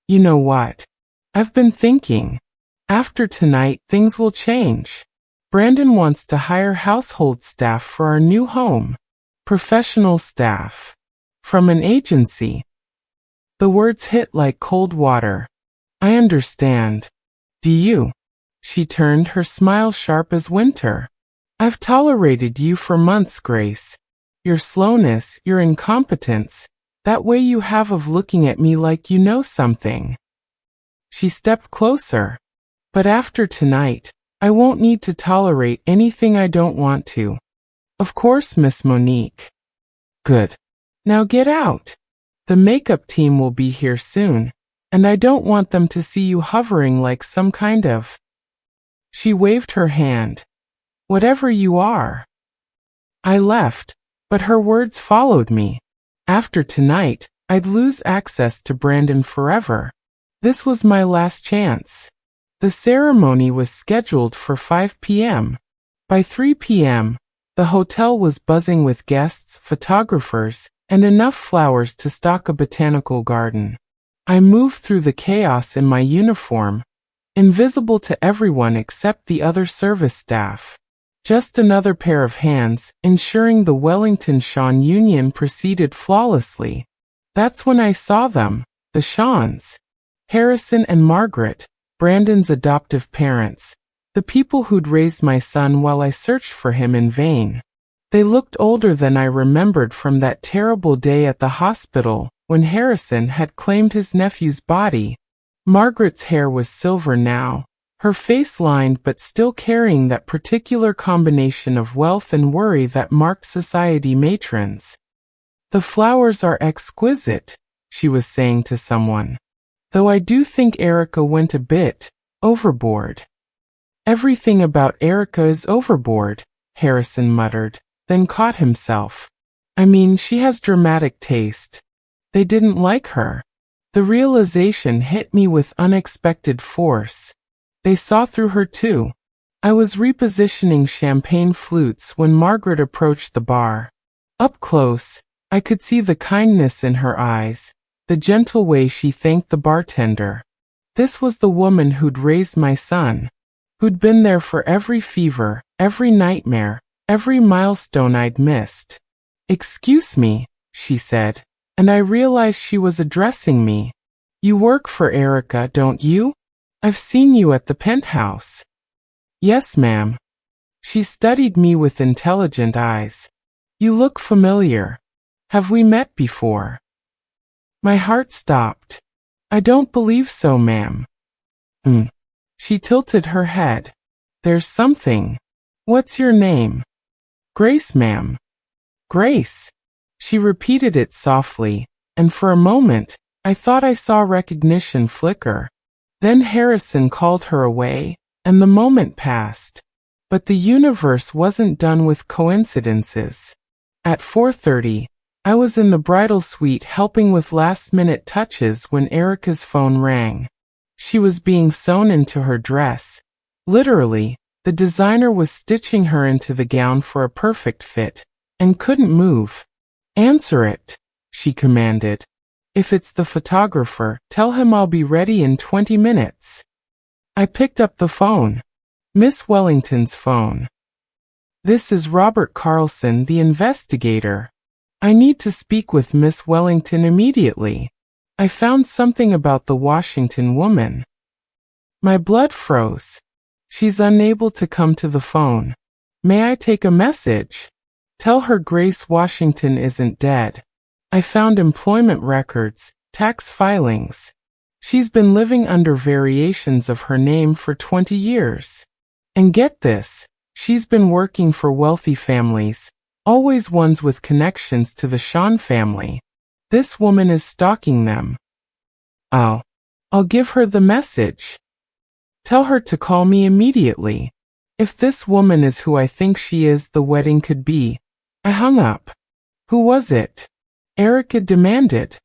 You know what? I've been thinking. After tonight, things will change. Brandon wants to hire household staff for our new home. Professional staff. From an agency. The words hit like cold water. I understand. Do you? She turned, her smile sharp as winter. I've tolerated you for months, Grace. Your slowness, your incompetence, that way you have of looking at me like you know something. She stepped closer. But after tonight, I won't need to tolerate anything I don't want to. Of course, Miss Monique. Good. Now get out. The makeup team will be here soon, and I don't want them to see you hovering like some kind of... She waved her hand. Whatever you are. I left, but her words followed me. After tonight, I'd lose access to Brandon forever. This was my last chance. The ceremony was scheduled for 5 p.m. By 3 p.m., the hotel was buzzing with guests, photographers, and enough flowers to stock a botanical garden. I moved through the chaos in my uniform, invisible to everyone except the other service staff. Just another pair of hands, ensuring the Wellington-Shawn union proceeded flawlessly. That's when I saw them, the Shawns. Harrison and Margaret, Brandon's adoptive parents, the people who'd raised my son while I searched for him in vain. They looked older than I remembered from that terrible day at the hospital, when Harrison had claimed his nephew's body. Margaret's hair was silver now, her face lined but still carrying that particular combination of wealth and worry that marked society matrons. "The flowers are exquisite," she was saying to someone. "Though I do think Erica went a bit overboard." "Everything about Erica is overboard," Harrison muttered, then caught himself. "I mean, she has dramatic taste. They didn't like her." The realization hit me with unexpected force. They saw through her too. I was repositioning champagne flutes when Margaret approached the bar. Up close, I could see the kindness in her eyes, the gentle way she thanked the bartender. This was the woman who'd raised my son, who'd been there for every fever, every nightmare, every milestone I'd missed. "Excuse me," she said, and I realized she was addressing me. "You work for Erica, don't you? I've seen you at the penthouse." "Yes, ma'am." She studied me with intelligent eyes. "You look familiar. Have we met before?" My heart stopped. "I don't believe so, ma'am." She tilted her head. "There's something. What's your name?" "Grace, ma'am." "Grace." She repeated it softly, and for a moment, I thought I saw recognition flicker. Then Harrison called her away, and the moment passed. But the universe wasn't done with coincidences. At 4:30, I was in the bridal suite helping with last-minute touches when Erica's phone rang. She was being sewn into her dress. Literally, the designer was stitching her into the gown for a perfect fit, and couldn't move. "Answer it," she commanded. "If it's the photographer, tell him I'll be ready in 20 minutes. I picked up the phone. Miss Wellington's phone. "This is Robert Carlson, the investigator. I need to speak with Miss Wellington immediately. I found something about the Washington woman." My blood froze. "She's unable to come to the phone. May I take a message?" "Tell her Grace Washington isn't dead. I found employment records, tax filings. She's been living under variations of her name for 20 years. And get this, she's been working for wealthy families, always ones with connections to the Sean family. This woman is stalking them." I'll give her the message. Tell her to call me immediately. If this woman is who I think she is, the wedding could be." I hung up. "Who was it?" Erica demanded.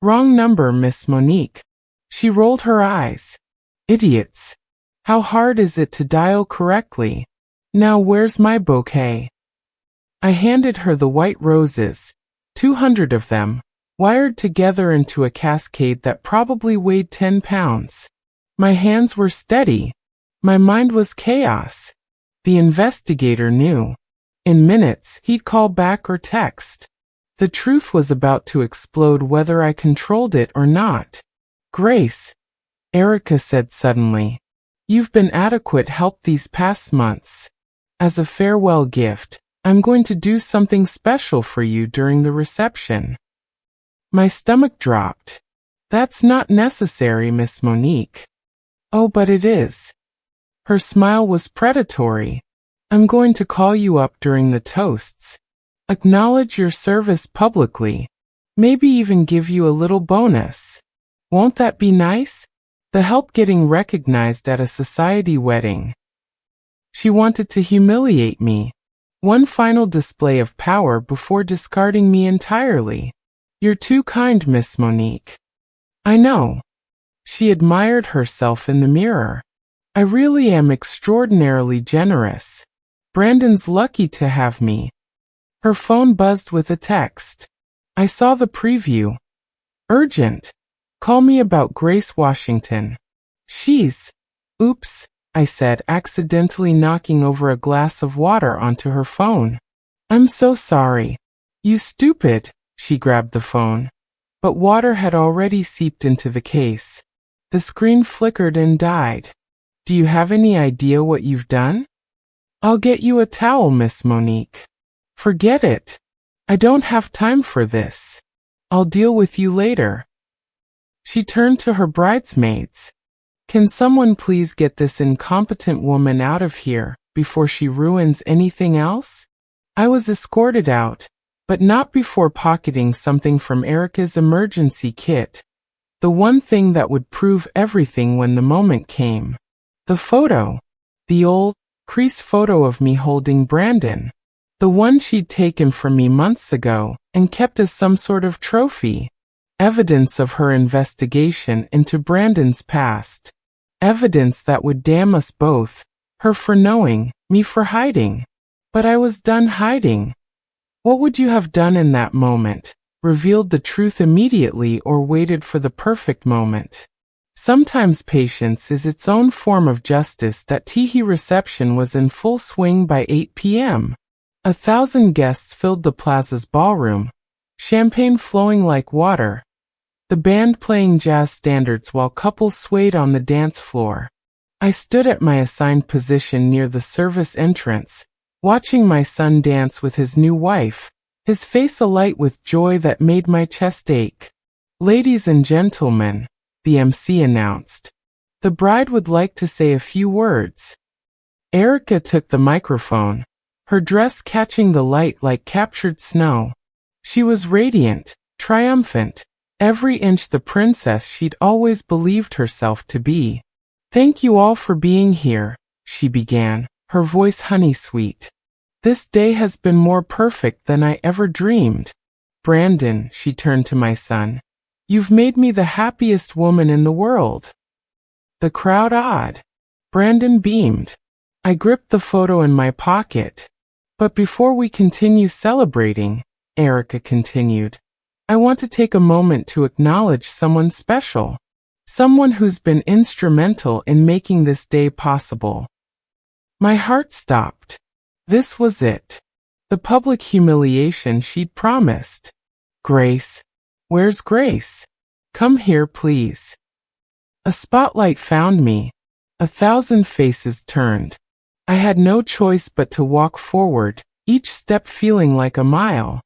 "Wrong number, Miss Monique." She rolled her eyes. "Idiots. How hard is it to dial correctly? Now where's my bouquet?" I handed her the white roses, 200 of them, wired together into a cascade that probably weighed 10 pounds. My hands were steady. My mind was chaos. The investigator knew. In minutes, he'd call back or text. The truth was about to explode whether I controlled it or not. "Grace," Erica said suddenly, "you've been adequate help these past months. As a farewell gift, I'm going to do something special for you during the reception." My stomach dropped. "That's not necessary, Miss Monique." "Oh, but it is." Her smile was predatory. "I'm going to call you up during the toasts. Acknowledge your service publicly. Maybe even give you a little bonus. Won't that be nice? The help getting recognized at a society wedding." She wanted to humiliate me. One final display of power before discarding me entirely. "You're too kind, Miss Monique." "I know." She admired herself in the mirror. "I really am extraordinarily generous. Brandon's lucky to have me." Her phone buzzed with a text. I saw the preview. "Urgent. Call me about Grace Washington." "She's..." "Oops," I said, accidentally knocking over a glass of water onto her phone. "I'm so sorry." "You stupid." She grabbed the phone. But water had already seeped into the case. The screen flickered and died. "Do you have any idea what you've done?" "I'll get you a towel, Miss Monique." "Forget it. I don't have time for this. I'll deal with you later." She turned to her bridesmaids. Can someone please get this incompetent woman out of here before she ruins anything else? I was escorted out, but not before pocketing something from Erica's emergency kit. The one thing that would prove everything when the moment came. The photo. The old, creased photo of me holding Brandon. The one she'd taken from me months ago and kept as some sort of trophy. Evidence of her investigation into Brandon's past. Evidence that would damn us both, her for knowing, me for hiding. But I was done hiding. What would you have done in that moment? Revealed the truth immediately or waited for the perfect moment? Sometimes patience is its own form of justice. That Teehee reception was in full swing by 8 p.m. 1,000 guests filled the Plaza's ballroom, champagne flowing like water. The band playing jazz standards while couples swayed on the dance floor. I stood at my assigned position near the service entrance, watching my son dance with his new wife, his face alight with joy that made my chest ache. "Ladies and gentlemen," the MC announced. "The bride would like to say a few words." Erica took the microphone, her dress catching the light like captured snow. She was radiant, triumphant, every inch the princess she'd always believed herself to be. "Thank you all for being here," she began, her voice honey-sweet. "This day has been more perfect than I ever dreamed. Brandon," she turned to my son, "you've made me the happiest woman in the world." The crowd awed. Brandon beamed. I gripped the photo in my pocket. "But before we continue celebrating," Erica continued, "I want to take a moment to acknowledge someone special. Someone who's been instrumental in making this day possible." My heart stopped. This was it. The public humiliation she'd promised. "Grace. Where's Grace? Come here, please." A spotlight found me. 1,000 faces turned. I had no choice but to walk forward, each step feeling like a mile.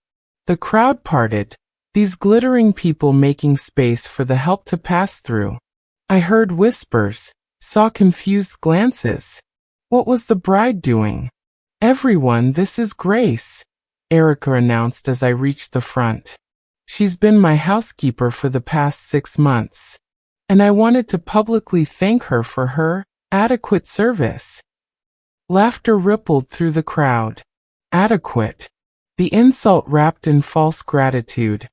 The crowd parted, these glittering people making space for the help to pass through. I heard whispers, saw confused glances. What was the bride doing? "Everyone, this is Grace," Erica announced as I reached the front. "She's been my housekeeper for the past 6 months. And I wanted to publicly thank her for her adequate service." Laughter rippled through the crowd. Adequate. The insult wrapped in false gratitude.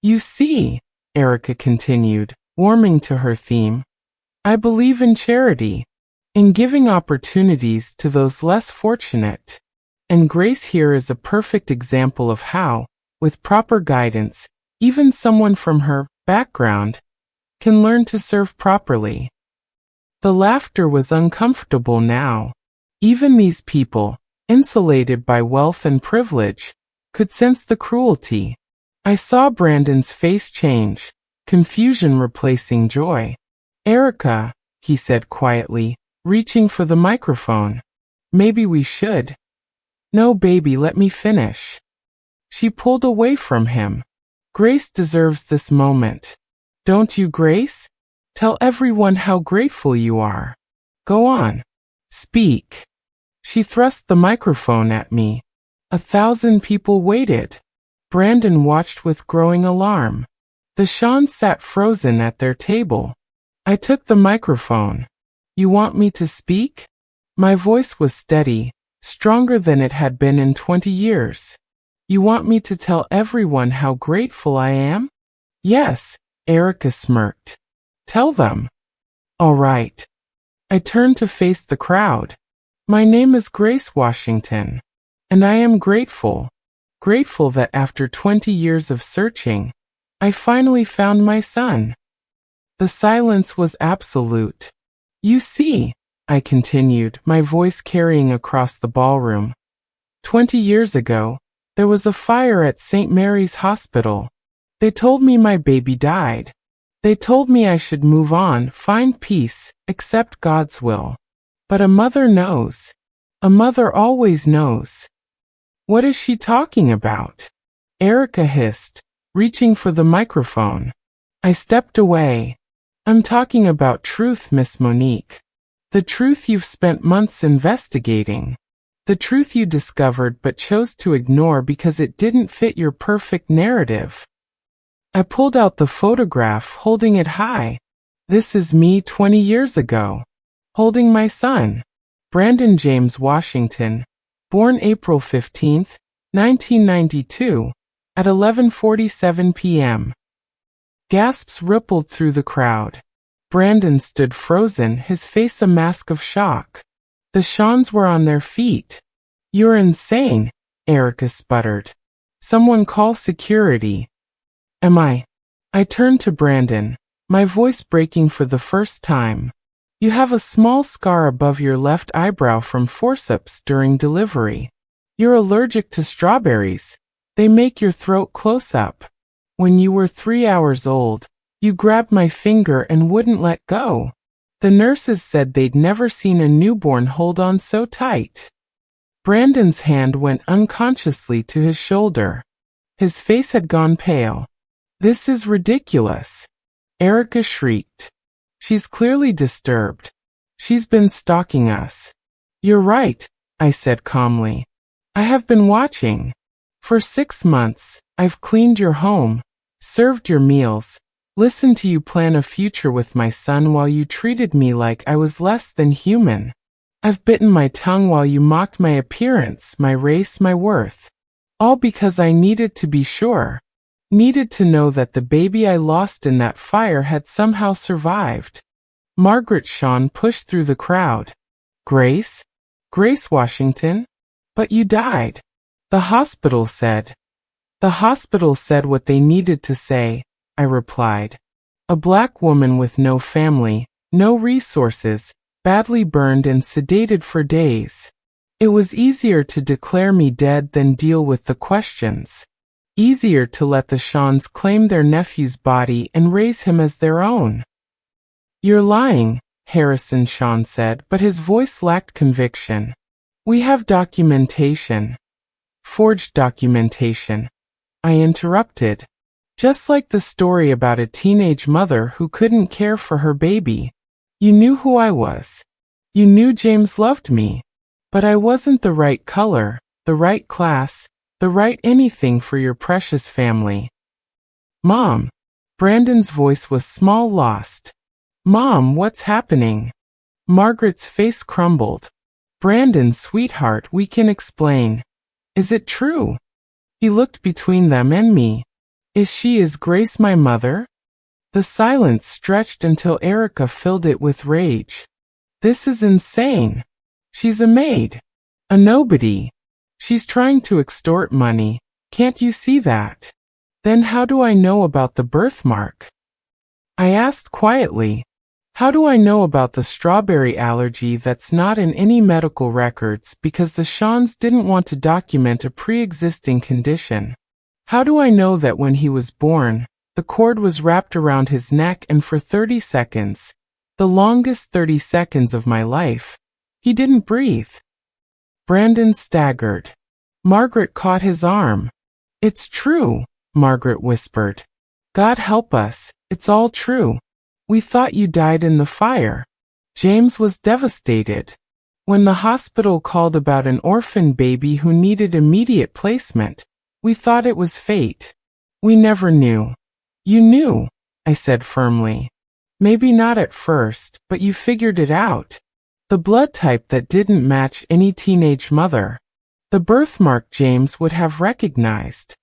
"You see," Erica continued, warming to her theme, "I believe in charity, in giving opportunities to those less fortunate. And Grace here is a perfect example of how, with proper guidance, even someone from her background can learn to serve properly." The laughter was uncomfortable now. Even these people, insulated by wealth and privilege, could sense the cruelty. I saw Brandon's face change, confusion replacing joy. "Erica," he said quietly, reaching for the microphone, "maybe we should." "No, baby, let me finish." She pulled away from him. "Grace deserves this moment. Don't you, Grace? Tell everyone how grateful you are. Go on. Speak." She thrust the microphone at me. 1,000 people waited. Brandon watched with growing alarm. The Shans sat frozen at their table. I took the microphone. "You want me to speak?" My voice was steady, stronger than it had been in 20 years. "You want me to tell everyone how grateful I am?" "Yes," Erica smirked. "Tell them." "All right." I turned to face the crowd. "My name is Grace Washington, and I am grateful. Grateful that after 20 years of searching, I finally found my son." The silence was absolute. "You see," I continued, my voice carrying across the ballroom, 20 years ago, there was a fire at St. Mary's Hospital. They told me my baby died. They told me I should move on, find peace, accept God's will. But a mother knows. A mother always knows." "What is she talking about?" Erica hissed, reaching for the microphone. I stepped away. I'm talking about truth, Miss Monique. The truth you've spent months investigating. The truth you discovered but chose to ignore because it didn't fit your perfect narrative. I pulled out the photograph, holding it high. This is me 20 years ago. Holding my son, Brandon James Washington, born April 15, 1992, at 11:47 p.m. Gasps rippled through the crowd. Brandon stood frozen, his face a mask of shock. The Shawns were on their feet. You're insane, Erica sputtered. Someone call security. Am I? I turned to Brandon, my voice breaking for the first time. You have a small scar above your left eyebrow from forceps during delivery. You're allergic to strawberries. They make your throat close up. When you were 3 hours old, you grabbed my finger and wouldn't let go. The nurses said they'd never seen a newborn hold on so tight. Brandon's hand went unconsciously to his shoulder. His face had gone pale. This is ridiculous. Erica shrieked. She's clearly disturbed. She's been stalking us. You're right, I said calmly. I have been watching. For 6 months, I've cleaned your home, served your meals, listened to you plan a future with my son while you treated me like I was less than human. I've bitten my tongue while you mocked my appearance, my race, my worth. All because I needed to be sure. Needed to know that the baby I lost in that fire had somehow survived. Margaret Shawn pushed through the crowd. Grace? Grace Washington? But you died. The hospital said. The hospital said what they needed to say, I replied. A black woman with no family, no resources, badly burned and sedated for days. It was easier to declare me dead than deal with the questions. Easier to let the Shawns claim their nephew's body and raise him as their own. You're lying, Harrison Shawn said, but his voice lacked conviction. We have documentation. Forged documentation. I interrupted. Just like the story about a teenage mother who couldn't care for her baby. You knew who I was. You knew James loved me. But I wasn't the right color, the right class, the right anything for your precious family. Mom. Brandon's voice was small, lost. Mom, what's happening? Margaret's face crumbled. Brandon, sweetheart, we can explain. Is it true? He looked between them and me. Is Grace my mother? The silence stretched until Erica filled it with rage. This is insane. She's a maid. A nobody. She's trying to extort money. Can't you see that? Then how do I know about the birthmark? I asked quietly. How do I know about the strawberry allergy that's not in any medical records because the Shawns didn't want to document a pre-existing condition? How do I know that when he was born, the cord was wrapped around his neck and for 30 seconds, the longest 30 seconds of my life, he didn't breathe? Brandon staggered. Margaret caught his arm. It's true, Margaret whispered. God help us, it's all true. We thought you died in the fire. James was devastated. When the hospital called about an orphan baby who needed immediate placement, we thought it was fate. We never knew. You knew, I said firmly. Maybe not at first, but you figured it out. The blood type that didn't match any teenage mother. The birthmark James would have recognized.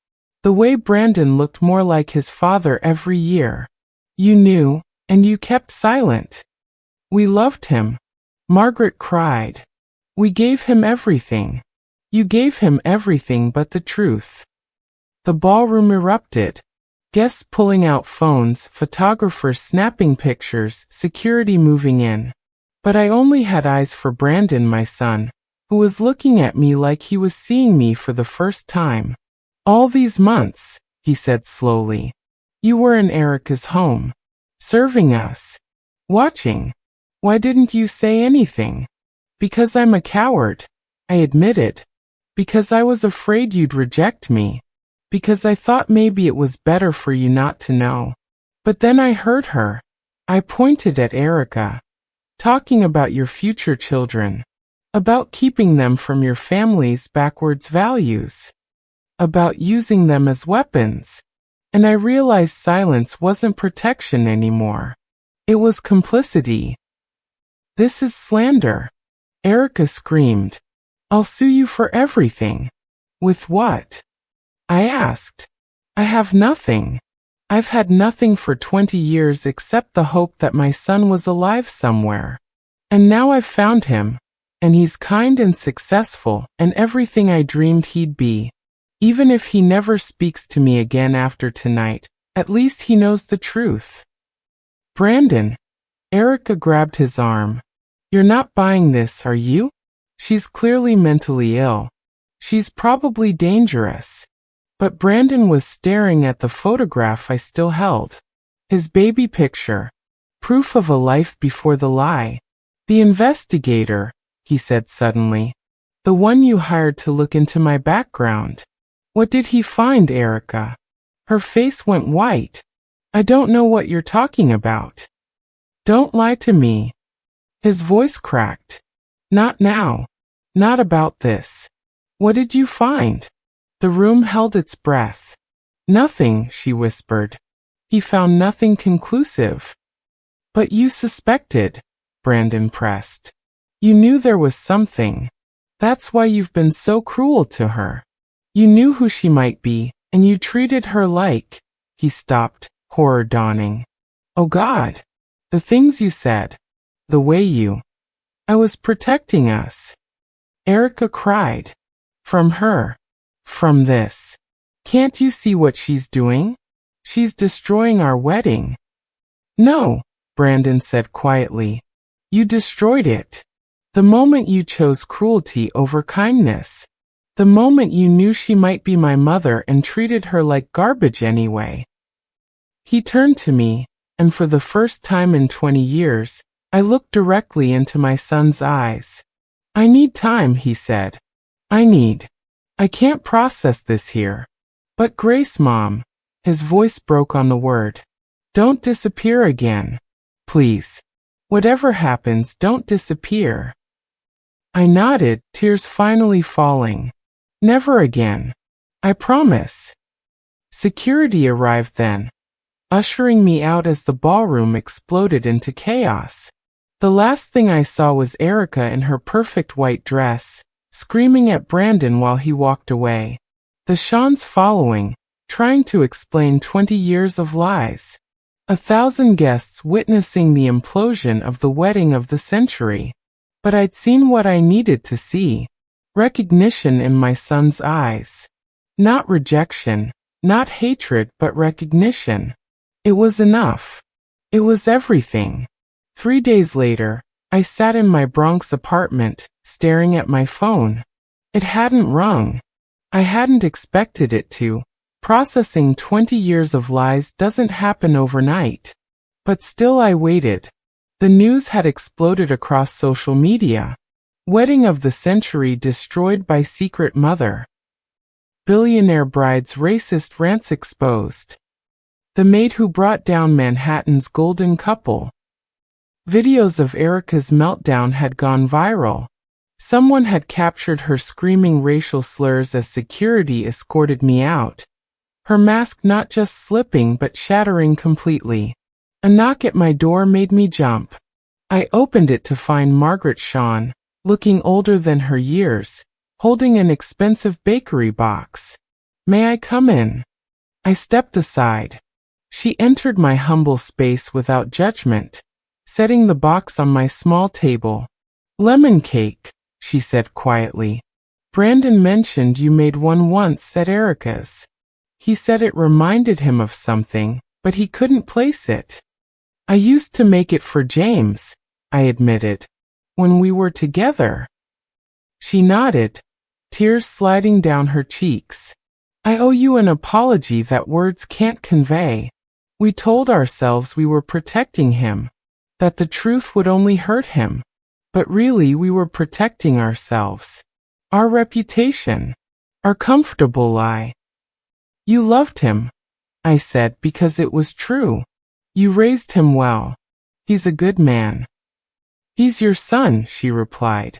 The way Brandon looked more like his father every year. You knew, and you kept silent. We loved him. Margaret cried. We gave him everything. You gave him everything but the truth. The ballroom erupted. Guests pulling out phones, photographers snapping pictures, security moving in. But I only had eyes for Brandon, my son, who was looking at me like he was seeing me for the first time. All these months, he said slowly. You were in Erica's home. Serving us. Watching. Why didn't you say anything? Because I'm a coward, I admitted. Because I was afraid you'd reject me. Because I thought maybe it was better for you not to know. But then I heard her. I pointed at Erica. Talking about your future children. About keeping them from your family's backwards values. About using them as weapons. And I realized silence wasn't protection anymore. It was complicity. This is slander. Erica screamed. I'll sue you for everything. With what? I asked. I have nothing. I've had nothing for 20 years except the hope that my son was alive somewhere. And now I've found him. And he's kind and successful and everything I dreamed he'd be. Even if he never speaks to me again after tonight, at least he knows the truth. Brandon. Erica grabbed his arm. You're not buying this, are you? She's clearly mentally ill. She's probably dangerous. But Brandon was staring at the photograph I still held. His baby picture. Proof of a life before the lie. The investigator, he said suddenly. The one you hired to look into my background. What did he find, Erica? Her face went white. I don't know what you're talking about. Don't lie to me. His voice cracked. Not now. Not about this. What did you find? The room held its breath. Nothing, she whispered. He found nothing conclusive. But you suspected, Brandon pressed. You knew there was something. That's why you've been so cruel to her. You knew who she might be, and you treated her like... He stopped, horror dawning. Oh God. The things you said. The way you... I was protecting us. Erica cried. From her. From this. Can't you see what she's doing? She's destroying our wedding. No, Brandon said quietly. You destroyed it. The moment you chose cruelty over kindness. The moment you knew she might be my mother and treated her like garbage anyway. He turned to me, and for the first time in 20 years, I looked directly into my son's eyes. I need time, he said. I can't process this here. But Grace, Mom. His voice broke on the word. Don't disappear again. Please. Whatever happens, don't disappear. I nodded, tears finally falling. Never again. I promise. Security arrived then, ushering me out as the ballroom exploded into chaos. The last thing I saw was Erica in her perfect white dress, screaming at Brandon while he walked away. The Shans following, trying to explain 20 years of lies. 1,000 guests witnessing the implosion of the wedding of the century. But I'd seen what I needed to see. Recognition in my son's eyes. Not rejection, not hatred, but recognition. It was enough. It was everything. 3 days later, I sat in my Bronx apartment, staring at my phone. It hadn't rung. I hadn't expected it to. Processing 20 years of lies doesn't happen overnight. But still I waited. The news had exploded across social media. Wedding of the century destroyed by secret mother. Billionaire bride's racist rants exposed. The maid who brought down Manhattan's golden couple. Videos of Erica's meltdown had gone viral. Someone had captured her screaming racial slurs as security escorted me out. Her mask not just slipping but shattering completely. A knock at my door made me jump. I opened it to find Margaret Shawn, looking older than her years, holding an expensive bakery box. May I come in? I stepped aside. She entered my humble space without judgment, setting the box on my small table. Lemon cake, she said quietly. Brandon mentioned you made one once at Erica's. He said it reminded him of something, but he couldn't place it. I used to make it for James, I admitted, when we were together. She nodded, tears sliding down her cheeks. I owe you an apology that words can't convey. We told ourselves we were protecting him, that the truth would only hurt him. But really we were protecting ourselves. Our reputation. Our comfortable lie. You loved him, I said, because it was true. You raised him well. He's a good man. He's your son, she replied.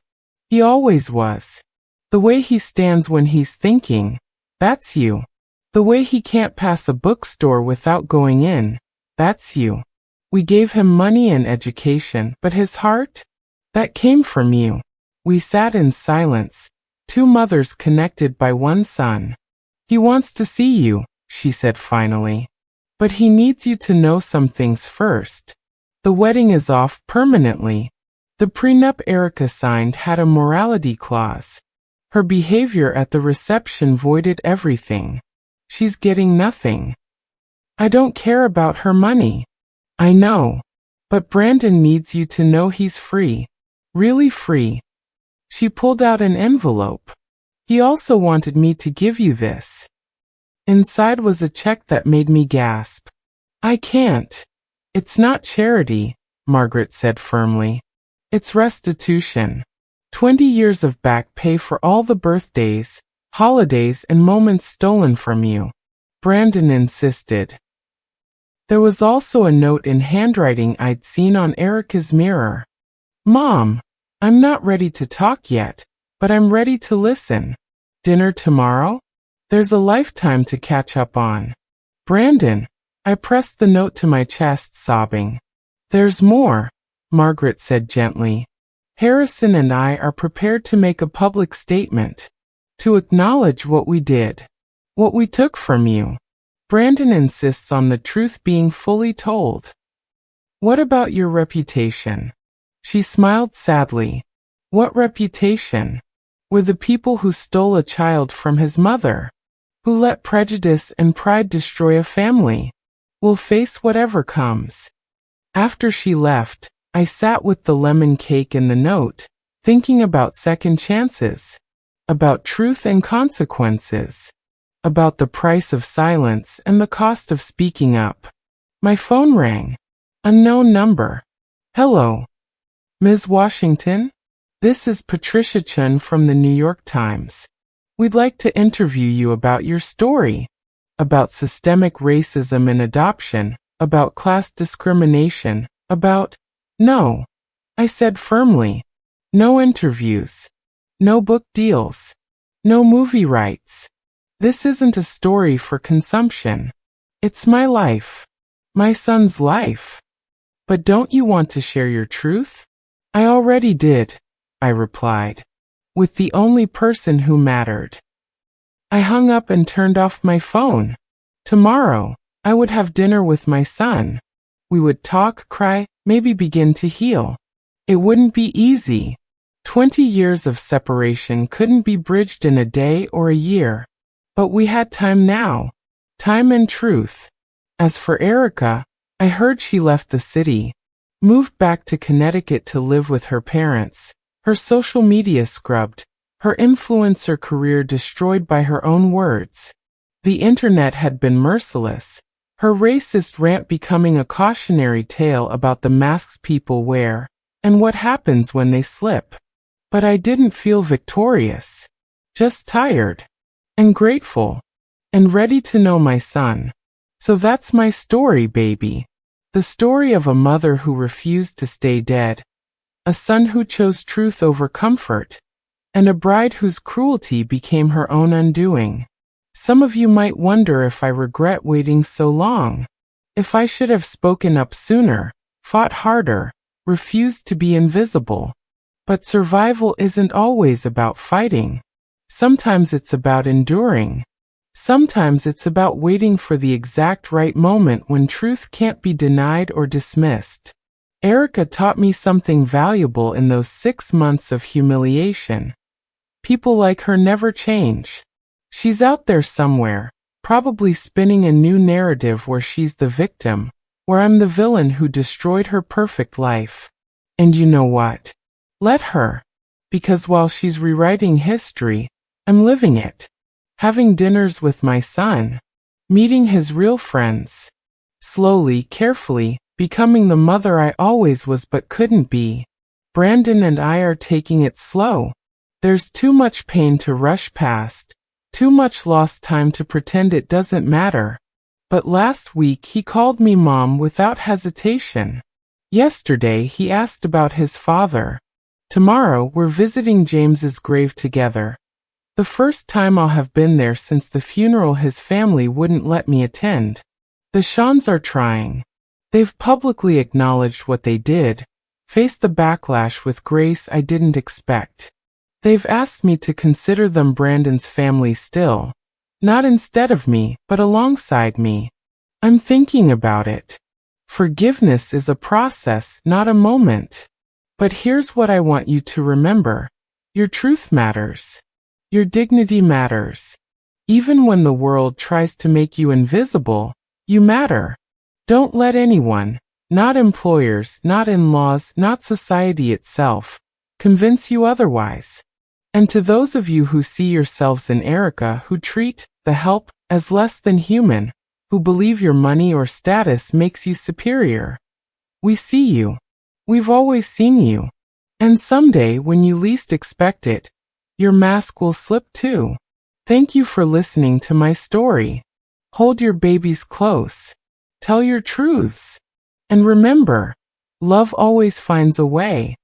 He always was. The way he stands when he's thinking, that's you. The way he can't pass a bookstore without going in, that's you. We gave him money and education, but his heart? That came from you. We sat in silence, two mothers connected by one son. He wants to see you, she said finally. But he needs you to know some things first. The wedding is off permanently. The prenup Erica signed had a morality clause. Her behavior at the reception voided everything. She's getting nothing. I don't care about her money. I know. But Brandon needs you to know he's free. Really free. She pulled out an envelope. He also wanted me to give you this. Inside was a check that made me gasp. I can't. It's not charity, Margaret said firmly. It's restitution. 20 years of back pay for all the birthdays, holidays, and moments stolen from you. Brandon insisted. There was also a note in handwriting I'd seen on Erica's mirror. Mom, I'm not ready to talk yet, but I'm ready to listen. Dinner tomorrow? There's a lifetime to catch up on. Brandon, I pressed the note to my chest, sobbing. There's more, Margaret said gently. Harrison and I are prepared to make a public statement. To acknowledge what we did. What we took from you. Brandon insists on the truth being fully told. What about your reputation? She smiled sadly. What reputation? We're the people who stole a child from his mother. Who let prejudice and pride destroy a family. We'll face whatever comes. After she left, I sat with the lemon cake and the note, thinking about second chances. About truth and consequences. About the price of silence and the cost of speaking up. My phone rang. Unknown number. Hello. Ms. Washington? This is Patricia Chun from the New York Times. We'd like to interview you about your story. About systemic racism in adoption. About class discrimination. About... No. I said firmly. No interviews. No book deals. No movie rights. This isn't a story for consumption. It's my life. My son's life. But don't you want to share your truth? I already did, I replied. With the only person who mattered. I hung up and turned off my phone. Tomorrow, I would have dinner with my son. We would talk, cry, maybe begin to heal. It wouldn't be easy. 20 years of separation couldn't be bridged in a day or a year. But we had time now. Time and truth. As for Erica, I heard she left the city. Moved back to Connecticut to live with her parents. Her social media scrubbed. Her influencer career destroyed by her own words. The internet had been merciless. Her racist rant becoming a cautionary tale about the masks people wear, and what happens when they slip. But I didn't feel victorious. Just tired. And grateful. And ready to know my son. So that's my story, baby. The story of a mother who refused to stay dead. A son who chose truth over comfort. And a bride whose cruelty became her own undoing. Some of you might wonder if I regret waiting so long. If I should have spoken up sooner, fought harder, refused to be invisible. But survival isn't always about fighting. Sometimes it's about enduring. Sometimes it's about waiting for the exact right moment when truth can't be denied or dismissed. Erica taught me something valuable in those 6 months of humiliation. People like her never change. She's out there somewhere, probably spinning a new narrative where she's the victim, where I'm the villain who destroyed her perfect life. And you know what? Let her. Because while she's rewriting history, I'm living it. Having dinners with my son. Meeting his real friends. Slowly, carefully, becoming the mother I always was but couldn't be. Brandon and I are taking it slow. There's too much pain to rush past. Too much lost time to pretend it doesn't matter. But last week he called me mom without hesitation. Yesterday he asked about his father. Tomorrow we're visiting James's grave together. The first time I'll have been there since the funeral his family wouldn't let me attend. The Shans are trying. They've publicly acknowledged what they did, faced the backlash with grace I didn't expect. They've asked me to consider them Brandon's family still. Not instead of me, but alongside me. I'm thinking about it. Forgiveness is a process, not a moment. But here's what I want you to remember. Your truth matters. Your dignity matters. Even when the world tries to make you invisible, you matter. Don't let anyone, not employers, not in-laws, not society itself, convince you otherwise. And to those of you who see yourselves in Erica, who treat the help as less than human, who believe your money or status makes you superior, we see you. We've always seen you. And someday, when you least expect it, your mask will slip too. Thank you for listening to my story. Hold your babies close. Tell your truths. And remember, love always finds a way.